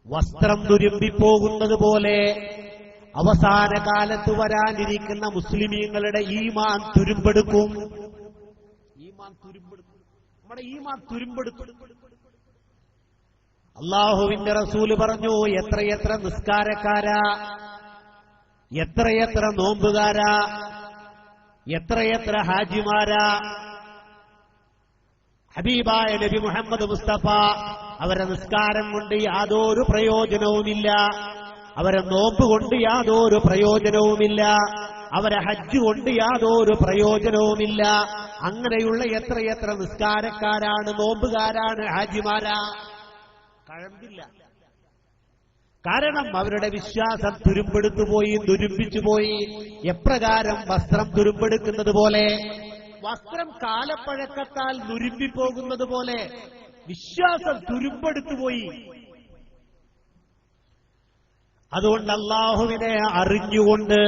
വസ്ത്രം തുരുമ്പിപ്പോകുന്നത് പോലെ അവസാന കാലത്ത് വരാനിരിക്കുന്ന മുസ്ലിമീങ്ങളുടെ ഈമാൻ തുരുമ്പെടുക്കും. നമ്മുടെ ഈമാൻ തുരുമ്പെടുക്കും. അല്ലാഹുവിന്റെ റസൂല് പറഞ്ഞു, എത്രയെത്ര നിസ്കാരക്കാരാ, എത്രയെത്ര നോമ്പുകാരാ, എത്രയെത്ര ഹാജിമാരാ. ഹബീബായ നബി മുഹമ്മദ് മുസ്തഫ അവരെ നിസ്കാരം കൊണ്ട് യാതൊരു പ്രയോജനവുമില്ല, അവരെ നോമ്പ് കൊണ്ട് യാതൊരു പ്രയോജനവുമില്ല, അവരെ ഹജ്ജ് കൊണ്ട് യാതൊരു പ്രയോജനവുമില്ല. അങ്ങനെയുള്ള എത്രയെത്ര നിസ്കാരക്കാരാണ്, നോമ്പുകാരാണ്, ഹാജിമാരാ, കഴമ്പില്ല. കാരണം അവരുടെ വിശ്വാസം തുരുമ്പെടുത്തുപോയി, തുരുമ്പിച്ചുപോയി. എപ്രകാരം വസ്ത്രം തുരുമ്പെടുക്കുന്നത് പോലെ, വസ്ത്രം കാലപ്പഴക്കത്താൽ നുരുമ്പിപ്പോകുന്നത് പോലെ വിശ്വാസം തുരുമ്പെടുത്തുപോയി. അതുകൊണ്ട് അല്ലാഹുവിനെ അറിഞ്ഞുകൊണ്ട്,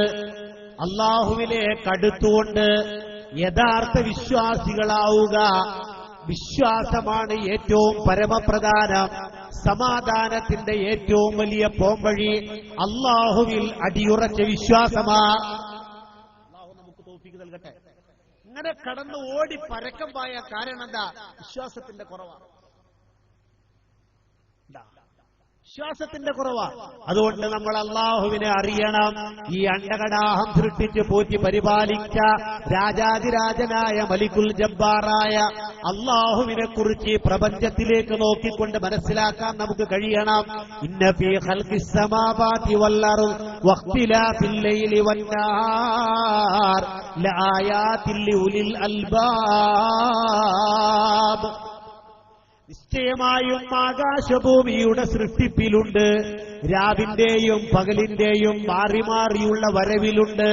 അല്ലാഹുവിലേക്ക് അടുത്തുകൊണ്ട് യഥാർത്ഥ വിശ്വാസികളാവുക. വിശ്വാസമാണ് ഏറ്റവും പരമപ്രധാനം. സമാധാനത്തിന്റെ ഏറ്റവും വലിയ പോംവഴി അല്ലാഹുവിൽ അടിയുറച്ച വിശ്വാസമാ. അല്ലാഹു നമുക്ക് തൗഫീഖ് നൽകട്ടെ. ഇങ്ങനെ കടന്നു ഓടി പരക്കം പായ കാരണം എന്താ? വിശ്വാസത്തിന്റെ കുറവാണ്. വിശ്വാസത്തിന്റെ കുറവാ. അതുകൊണ്ട് നമ്മൾ അല്ലാഹുവിനെ അറിയണം. ഈ അണ്ടകടാഹം സൃഷ്ടിച്ച് പോറ്റി പരിപാലിച്ച രാജാതിരാജനായ മലിക്കുൽ ജബ്ബാറായ അല്ലാഹുവിനെ കുറിച്ച് പ്രപഞ്ചത്തിലേക്ക് നോക്കിക്കൊണ്ട് മനസ്സിലാക്കാൻ നമുക്ക് കഴിയണം. ഇന്ന ഫീ ഖൽഖിസ് സമാവാതി വൽ അർദ് വഖ്തിലാഫിൽ ലൈലി വന്നഹാർ ലആയാതിൽ ലിഉലിൽ അൽബാബ്. നിശ്ചയമായും ആകാശഭൂമിയുടെ സൃഷ്ടിപ്പിലുണ്ട്, രാവിന്റെയും പകലിന്റെയും മാറി മാറിയുള്ള വരവിലുണ്ട്.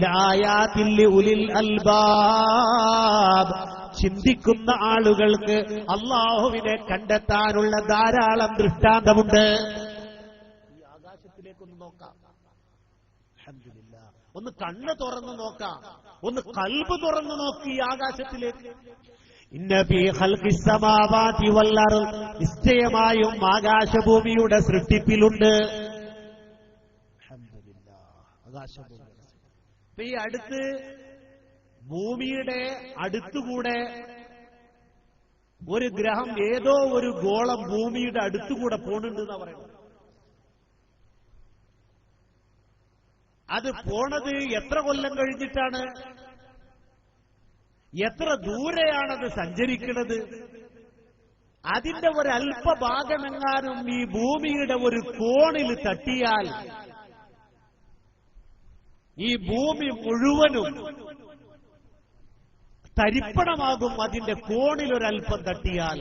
ലആയാതിൽ ലിഉലിൽ അൽബാബ്. ചിന്തിക്കുന്ന ആളുകൾക്ക് അല്ലാഹുവിനെ കണ്ടെത്താനുള്ള ധാരാളം ദൃഷ്ടാന്തമുണ്ട്. ഈ ആകാശത്തിലേക്കൊന്ന് നോക്കാം, അൽഹംദുലില്ലാഹ്. ഒന്ന് കണ്ണ് തുറന്നു നോക്കാം, ഒന്ന് ഖൽബ് തുറന്നു നോക്കി ഈ ആകാശത്തിലേക്ക്. ഇന്ന ഫീ ഖൽഖിസ് സമാവാതി വൽ അർദ്. നിശ്ചയമായും ആകാശഭൂമിയുടെ സൃഷ്ടിപ്പിലുണ്ട്. അൽഹംദുലില്ലാഹ്. ആകാശഭൂമി ഈ അടുത്ത് ഭൂമിയുടെ അടുത്തുകൂടെ ഒരു ഗ്രഹം, ഏതോ ഒരു ഗോളം ഭൂമിയുടെ അടുത്തുകൂടെ പോണുണ്ട് എന്നാ പറയുന്നത്. അത് പോണത് എത്ര കൊല്ലം കഴിഞ്ഞിട്ടാണ്? എത്ര ദൂരെയാണത് സഞ്ചരിക്കുന്നത്? അതിന്റെ ഒരല്പഭാഗമെങ്ങാനും ഈ ഭൂമിയുടെ ഒരു കോണിൽ തട്ടിയാൽ ഈ ഭൂമി മുഴുവനും തരിപ്പണമാകും. അതിന്റെ കോണിലൊരൽപ്പം തട്ടിയാൽ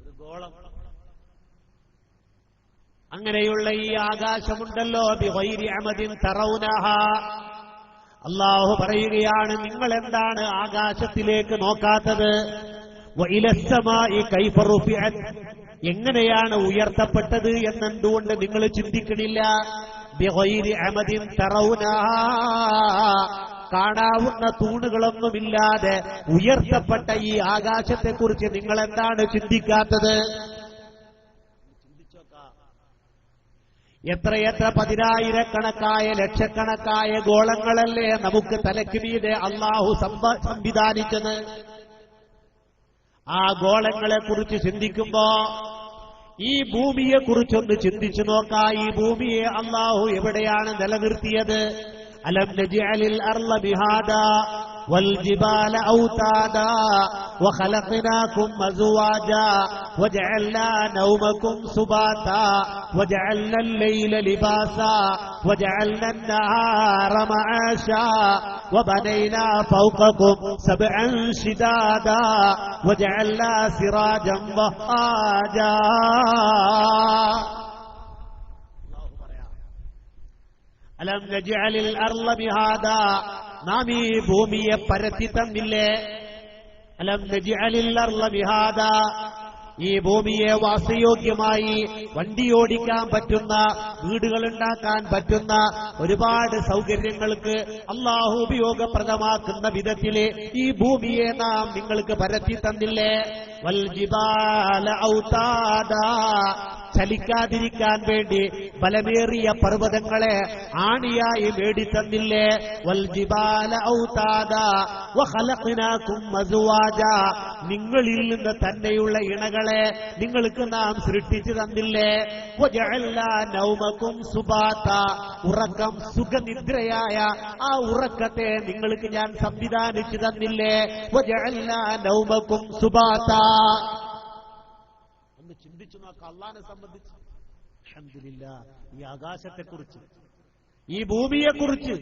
ഒരു ഗോളം. അങ്ങനെയുള്ള ഈ ആകാശമുണ്ടല്ലോ, ബിഗൈരി അമദിൻ തറൗനഹാ. അല്ലാഹു പറയുകയാണ്, നിങ്ങൾ എന്താണ് ആകാശത്തിലേക്ക് നോക്കാത്തത്? വഇലസ്സമാഇ കൈഫ റുഫിഅത്. എങ്ങനെയാണ് ഉയർത്തപ്പെട്ടത് എന്നെന്തുകൊണ്ട് നിങ്ങൾ ചിന്തിക്കണില്ല? ബിഗൈരി അമദിൻ തറൗനഹാ. കാണാവുന്ന തൂണുകളൊന്നുമില്ലാതെ ഉയർത്തപ്പെട്ട ഈ ആകാശത്തെക്കുറിച്ച് നിങ്ങൾ എന്താണ് ചിന്തിക്കാത്തത്? എത്രയെത്ര പതിനായിരക്കണക്കായ ലക്ഷക്കണക്കായ ഗോളങ്ങളല്ലേ നമുക്ക് തലയ്ക്ക് മീതെ അല്ലാഹു സംവിധാനിച്ചത്. ആ ഗോളങ്ങളെ കുറിച്ച് ചിന്തിക്കുമ്പോ ഈ ഭൂമിയെ കുറിച്ചൊന്ന് ചിന്തിച്ചു നോക്കാം. ഈ ഭൂമിയെ അല്ലാഹു എവിടെയാണ് നിലനിർത്തിയത്? അലം നജ്അലിൽ അർള ബിഹാദാ والجبال أوتادا وخلقناكم أزواجا وجعلنا نومكم سباتا وجعلنا الليل لباسا وجعلنا النهار معاشا وبنينا فوقكم سبعا شدادا وجعلنا سراجا وهاجا. അലം നജ്അലിൽ അർള ബിഹാദാ. നാം ഈ ഭൂമിയെ പരത്തി തന്നില്ലേ? അലം നജ്അലിൽ അർള ബിഹാദാ. ഈ ഭൂമിയെ വാസയോഗ്യമായി വണ്ടിയോടിക്കാൻ പറ്റുന്ന, വീടുകളുണ്ടാക്കാൻ പറ്റുന്ന ഒരുപാട് സൗകര്യങ്ങൾക്ക് അല്ലാഹു ഉപയോഗപ്രദമാക്കുന്ന വിധത്തില് ഈ ഭൂമിയെ നാം നിങ്ങൾക്ക് പരത്തി തന്നില്ലേ? വൽ ജിബാല ഔതാദാ. ചലിക്കാതിരിക്കാൻ വേണ്ടി ബലമേറിയ പർവ്വതങ്ങളെ ആണിയായി മേടിത്തന്നില്ലേ? വൽ ജിബാല ഔതാദാ വഖലഖ്നാകും അസ്വാജാ. നിങ്ങളിൽ നിന്ന് തന്നെയുള്ള ഇണകളെ നിങ്ങൾക്ക് നാം സൃഷ്ടിച്ചു തന്നില്ലേ? വജഅൽനാ നൗമകും സുബാതാ. ഉറക്കം സുഖനിദ്രയായ ആ ഉറക്കത്തെ നിങ്ങൾക്ക് ഞാൻ സംവിധാനിച്ചു തന്നില്ലേ? വജഅൽനാ നൗമകും സുബാതാ. ചിന്തിച്ചു നോക്കാം അള്ളാഹിനെ സംബന്ധിച്ച്. അൽഹംദുലില്ലാഹ്, ഈ ആകാശത്തെക്കുറിച്ച്, ഈ ഭൂമിയെക്കുറിച്ച്,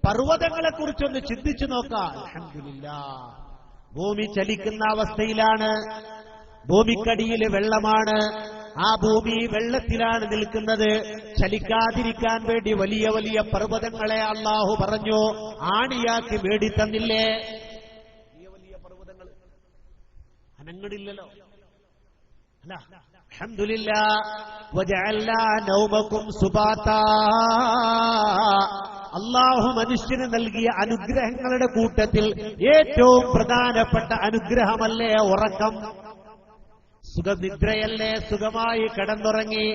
പർവ്വതങ്ങളെക്കുറിച്ചൊന്ന് ചിന്തിച്ചു നോക്കാം. അൽഹംദുലില്ലാഹ്, ഭൂമി ചലിക്കുന്ന അവസ്ഥയിലാണ്, ഭൂമിക്കടിയിൽ വെള്ളമാണ്, ആ ഭൂമി വെള്ളത്തിലാണ് നിൽക്കുന്നത്. ചലിക്കാതിരിക്കാൻ വേണ്ടി വലിയ വലിയ പർവ്വതങ്ങളെ അള്ളാഹു പറഞ്ഞു ആണിയാക്കി മേടിത്തന്നില്ലേ? വലിയ വലിയ പർവ്വതങ്ങൾ അനങ്ങടില്ലല്ലോ. അല്ല, അൽഹംദുലില്ലാഹ്, വജഅൽനാ നൗമകും സുബാതാ. അള്ളാഹു മനുഷ്യന് നൽകിയ അനുഗ്രഹങ്ങളുടെ കൂട്ടത്തിൽ ഏറ്റവും പ്രധാനപ്പെട്ട അനുഗ്രഹമല്ലേ ഉറക്കം? സുഖനിദ്രയല്ലേ? സുഖമായി കിടന്നുറങ്ങി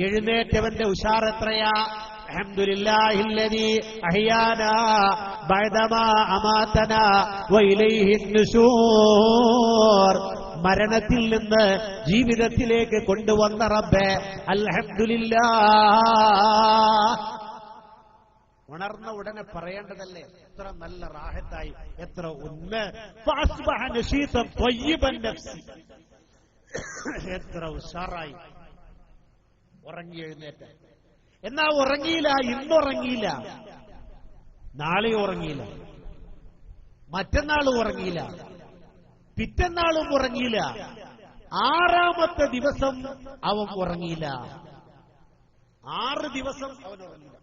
എഴുന്നേറ്റവന്റെ ഉഷാറെത്രയാ! അൽഹംദുലില്ലാഹില്ലദീ അഹ്യാനാ ബഅദമാ അമാതനാ വഇലൈഹിൻ നുശൂർ. മരണത്തിൽ നിന്ന് ജീവിതത്തിലേക്ക് കൊണ്ടുവന്ന റബ്ബേ, അൽഹംദുലില്ലാഹ്. ഉണർന്ന ഉടനെ പറയേണ്ടതല്ലേ, എത്ര നല്ല റാഹത്തായി, എത്ര ഫഅസ്ബഹ നശീതൻ ത്വയ്യിബൻ നഫ്സി. എത്ര ഉഷാറായി ഉറങ്ങി എഴുന്നേറ്റ. എന്നാ ഉറങ്ങിയില്ല, ഇന്നുറങ്ങിയില്ല, നാളെ ഉറങ്ങിയില്ല, മറ്റന്നാളും ഉറങ്ങിയില്ല, പിറ്റന്നാളും ഉറങ്ങിയില്ല, 6ാമത്തെ ദിവസം അവൻ ഉറങ്ങിയില്ല. 6 ദിവസം അവൻ ഉറങ്ങിയില്ല.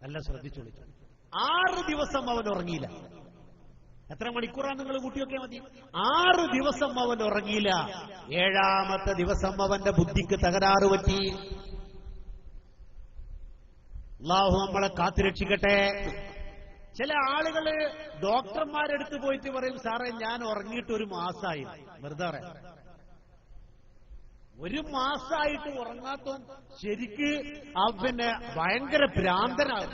നല്ല ശ്രദ്ധിച്ചോളൂ, 6 ദിവസം അവൻ ഉറങ്ങിയില്ല. എത്ര മണിക്കൂറാണ് നിങ്ങൾ കൂട്ടിയൊക്കെ മതി? 6 ദിവസം അവൻ ഉറങ്ങിയില്ല. 7ാമത്തെ ദിവസം അവന്റെ ബുദ്ധിക്ക് തകരാറ് പറ്റി. അല്ലാഹു നമ്മളെ കാത്തുരക്ഷിക്കട്ടെ. ചില ആളുകള് ഡോക്ടർമാരെടുത്ത് പോയിട്ട് പറയും, സാറേ ഞാൻ ഉറങ്ങിയിട്ട് 1 മാസമായി. വെറുതെ പറയാം, 1 മാസമായിട്ട് ഉറങ്ങാത്ത ശരിക്ക് പിന്നെ ഭയങ്കര ഭ്രാന്തനാകും.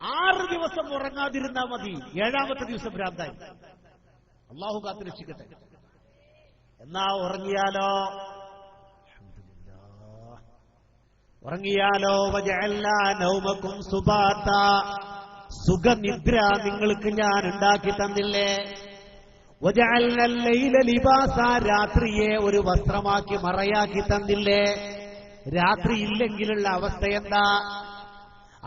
6 ദിവസം ഉറങ്ങാതിരുന്നാ മതി, 7ാമത്തെ ദിവസം ഭ്രാന്തായി. അള്ളാഹു കാത്തുരക്ഷിക്കട്ടെ. എന്നാ ഉറങ്ങിയാലോ വജഅൽനാ നൗമകും സുബാതാ. സുഖനിദ്ര നിങ്ങൾക്ക് ഞാൻ ഉണ്ടാക്കി തന്നില്ലേ? വജഅൽനൽ ലൈല ലിബാസാ. രാത്രിയെ ഒരു വസ്ത്രമാക്കി മറയാക്കി തന്നില്ലേ? രാത്രി ഇല്ലെങ്കിലുള്ള അവസ്ഥ എന്താ?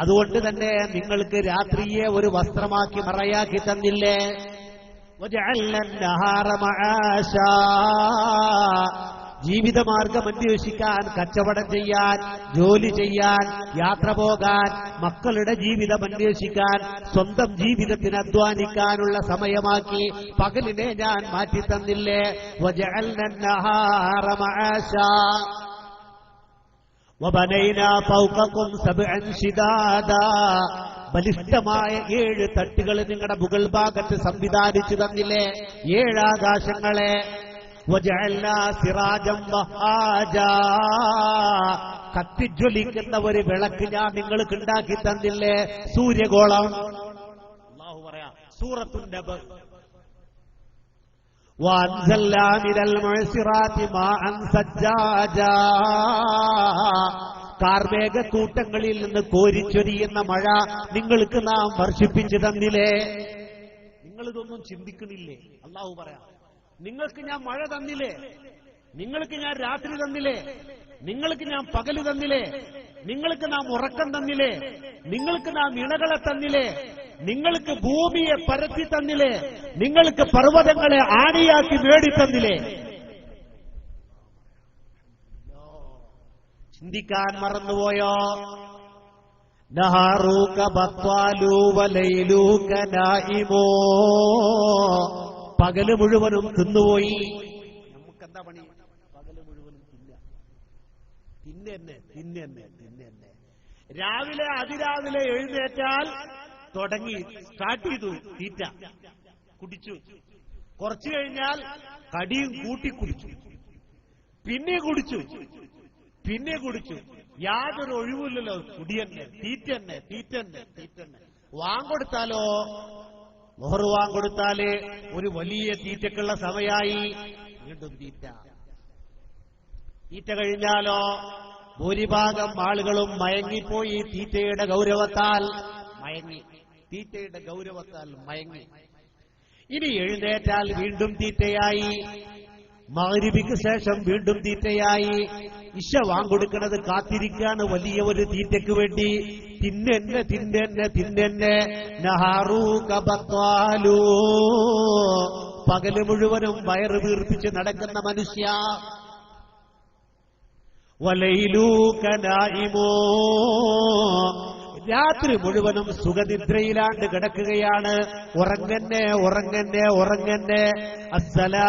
അതുകൊണ്ട് തന്നെ നിങ്ങൾക്ക് രാത്രിയെ ഒരു വസ്ത്രമാക്കി മറയാക്കി തന്നില്ലേ? വജഅൽനൻ നഹാറ മആശാ. ജീവിതമാർഗം അന്വേഷിക്കാൻ, കച്ചവടം ചെയ്യാൻ, ജോലി ചെയ്യാൻ, യാത്ര പോകാൻ, മക്കളുടെ ജീവിതം അന്വേഷിക്കാൻ, സ്വന്തം ജീവിതത്തിന് അധ്വാനിക്കാനുള്ള സമയമാക്കി പകലിനെ ഞാൻ മാറ്റി തന്നില്ലേ? വജഅൽനൻ നഹാറ മആശാ. വബനൈനാ ഫൗഖകും സബ്അൻ ശിദാദാ. ബലിഷ്ഠമായ 7 തട്ടുകൾ നിങ്ങളുടെ മുകൾ ഭാഗത്ത് സംവിധാനിച്ചു തന്നില്ലേ? 7 ആകാശങ്ങളെ. വജഅൽനാ സിറാജം വഹാജാ. കത്തിജ്വലിക്കുന്ന ഒരു വിളക്ക് ഞാൻ നിങ്ങൾക്ക് ഉണ്ടാക്കി തന്നില്ലേ? സൂര്യഗോളം. അല്ലാഹു പറയാ സൂറത്തുൻ നബ, വഅൻസൽനാ മിനൽ മുഅ്സിറാത്തി മാഅൻ സജ്ജാജാ. കാർമേഘക്കൂട്ടങ്ങളിൽ നിന്ന് കോരിച്ചൊരിയുന്ന മഴ നിങ്ങൾക്ക് നാം വർഷിപ്പിച്ചു തന്നില്ലേ? നിങ്ങളിതൊന്നും ചിന്തിക്കുന്നില്ലേ? അല്ലാഹു പറയാം, നിങ്ങൾക്ക് ഞാൻ മഴ തന്നില്ലേ? നിങ്ങൾക്ക് ഞാൻ രാത്രി തന്നില്ലേ? നിങ്ങൾക്ക് ഞാൻ പകല് തന്നില്ലേ? നിങ്ങൾക്ക് നാം ഉറക്കം തന്നില്ലേ? നിങ്ങൾക്ക് നാം ഇണകളെ തന്നില്ലേ? നിങ്ങൾക്ക് ഭൂമിയെ പരത്തി തന്നില്ലേ? നിങ്ങൾക്ക് പർവ്വതങ്ങളെ ആണിയാക്കി മേടിത്തന്നില്ലേ? ചിന്തിക്കാൻ മറന്നുപോയോ? നഹാറൂക ബത്വാലു വലൈലൂക നായിമോ. പകല് മുഴുവനും തിന്നുപോയി. നമുക്കെന്താ പണി? പകല് മുഴുവനും തിന്നെ. രാവിലെ അതിരാവിലെ എഴുന്നേറ്റാൽ തുടങ്ങി, സ്റ്റാർട്ട് ചെയ്തു തീറ്റ. കുടിച്ചു, കുറച്ചു കഴിഞ്ഞാൽ കടിയും കൂട്ടി കുടിച്ചു, പിന്നെ കുടിച്ചു. യാതൊരു ഒഴിവില്ലല്ലോ. കുടിയന്നെ, തീറ്റന്നെ. വാങ്കൊടുത്താലോ, മുഹർ വാങ്കൊടുത്താല് ഒരു വലിയ തീറ്റക്കുള്ള സമയമായി. വീണ്ടും തീറ്റ കഴിഞ്ഞാലോ ഭൂരിഭാഗം ആളുകളും മയങ്ങിപ്പോയി. തീറ്റയുടെ ഗൗരവത്താൽ മയങ്ങി. തീറ്റയുടെ ഗൗരവത്താൽ മയങ്ങി. ഇനി എഴുന്നേറ്റാൽ വീണ്ടും തീറ്റയായി, മഗ്രിബിക്ക് ശേഷം വീണ്ടും തീറ്റയായി. ഇശ വാങ്കൊടുക്കുന്നത് കാത്തിരിക്കാണ് വലിയ ഒരു തീറ്റയ്ക്ക് വേണ്ടി. തിന്നെ തിന്നെ തിന്നെ നഹാറൂ കബത്വാലൂ, പകല് മുഴുവനും വയറ് വീർപ്പിച്ച് നടക്കുന്ന മനുഷ്യ. വലൈലൂ കനായിമോ, രാത്രി മുഴുവനും സുഖനിദ്രയിലാണ്ട് കിടക്കുകയാണ്. ഉറങ്ങന്നെ ഉറങ്ങന്നെ ഉറങ്ങന്നെ. അസ്സലാത്തു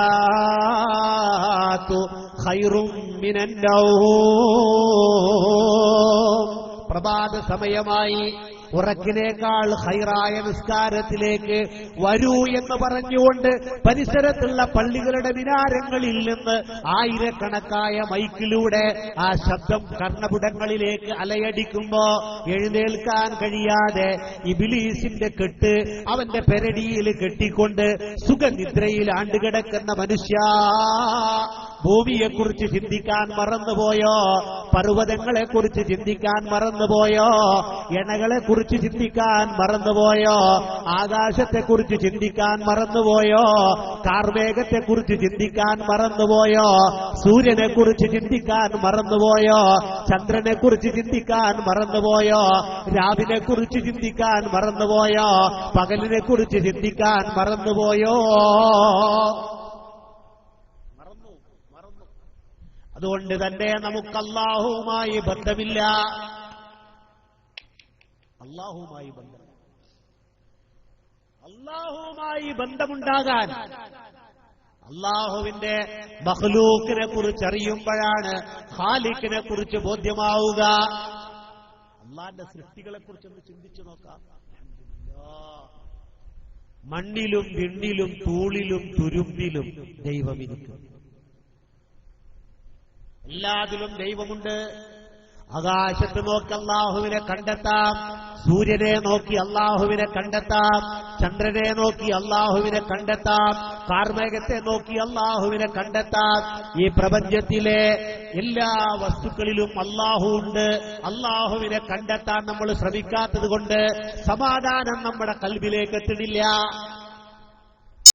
ഖൈറും മിനൻ നൗം, പ്രഭാത സമയമായി, ഉറക്കിനേക്കാൾ ഖൈറായ നിസ്കാരത്തിലേക്ക് വരൂ എന്ന് പറഞ്ഞുകൊണ്ട് പരിസരത്തുള്ള പള്ളികളുടെ മിനാരങ്ങളിൽ നിന്ന് ആയിരക്കണക്കായ മൈക്കിലൂടെ ആ ശബ്ദം കർണപുടങ്ങളിലേക്ക് അലയടിക്കുമ്പോ എഴുന്നേൽക്കാൻ കഴിയാതെ ഇബ്ലീസിന്റെ കെട്ട് അവന്റെ പെരടിയിൽ കെട്ടിക്കൊണ്ട് സുഖനിദ്രയിൽ ആണ്ടുകിടക്കുന്ന മനുഷ്യ, ഭൂമിയെക്കുറിച്ച് ചിന്തിക്കാൻ മറന്നുപോയോ? പർവ്വതങ്ങളെക്കുറിച്ച് ചിന്തിക്കാൻ മറന്നുപോയോ? എണകളെക്കുറിച്ച് ചിന്തിക്കാൻ മറന്നുപോയോ? ആകാശത്തെക്കുറിച്ച് ചിന്തിക്കാൻ മറന്നുപോയോ? കാർമേഘത്തെക്കുറിച്ച് ചിന്തിക്കാൻ മറന്നുപോയോ? സൂര്യനെക്കുറിച്ച് ചിന്തിക്കാൻ മറന്നുപോയോ? ചന്ദ്രനെക്കുറിച്ച് ചിന്തിക്കാൻ മറന്നുപോയോ? രാവിനെക്കുറിച്ച് ചിന്തിക്കാൻ മറന്നുപോയോ? പകലിനെക്കുറിച്ച് ചിന്തിക്കാൻ മറന്നുപോയോ? അതുകൊണ്ട് തന്നെ നമുക്ക് അല്ലാഹുവുമായി ബന്ധമില്ല. അല്ലാഹുവുമായി ബന്ധമുണ്ടാകാൻ അല്ലാഹുവിന്റെ മഖ്ലൂക്കിനെ കുറിച്ച് അറിയുമ്പോഴാണ് ഖാലിഖിനെ കുറിച്ച് ബോധ്യമാവുക. അല്ലാഹുവിന്റെ സൃഷ്ടികളെ കുറിച്ചൊന്ന് ചിന്തിച്ചു നോക്കാം. മണ്ണിലും വിണ്ണിലും തൂളിലും തുരുമ്പിലും ദൈവമിരിക്കും. എല്ലാത്തിലും ദൈവമുണ്ട്. ആകാശത്ത് നോക്കി അല്ലാഹുവിനെ കണ്ടെത്താം, സൂര്യനെ നോക്കി അല്ലാഹുവിനെ കണ്ടെത്താം, ചന്ദ്രനെ നോക്കി അല്ലാഹുവിനെ കണ്ടെത്താം, കാർമേഘത്തെ നോക്കി അല്ലാഹുവിനെ കണ്ടെത്താം. ഈ പ്രപഞ്ചത്തിലെ എല്ലാ വസ്തുക്കളിലും അല്ലാഹു ഉണ്ട്. അല്ലാഹുവിനെ കണ്ടെത്താൻ നമ്മൾ ശ്രമിക്കാത്തത് കൊണ്ട് സമാധാനം നമ്മുടെ കൽബിലേക്ക് എത്തുന്നില്ല.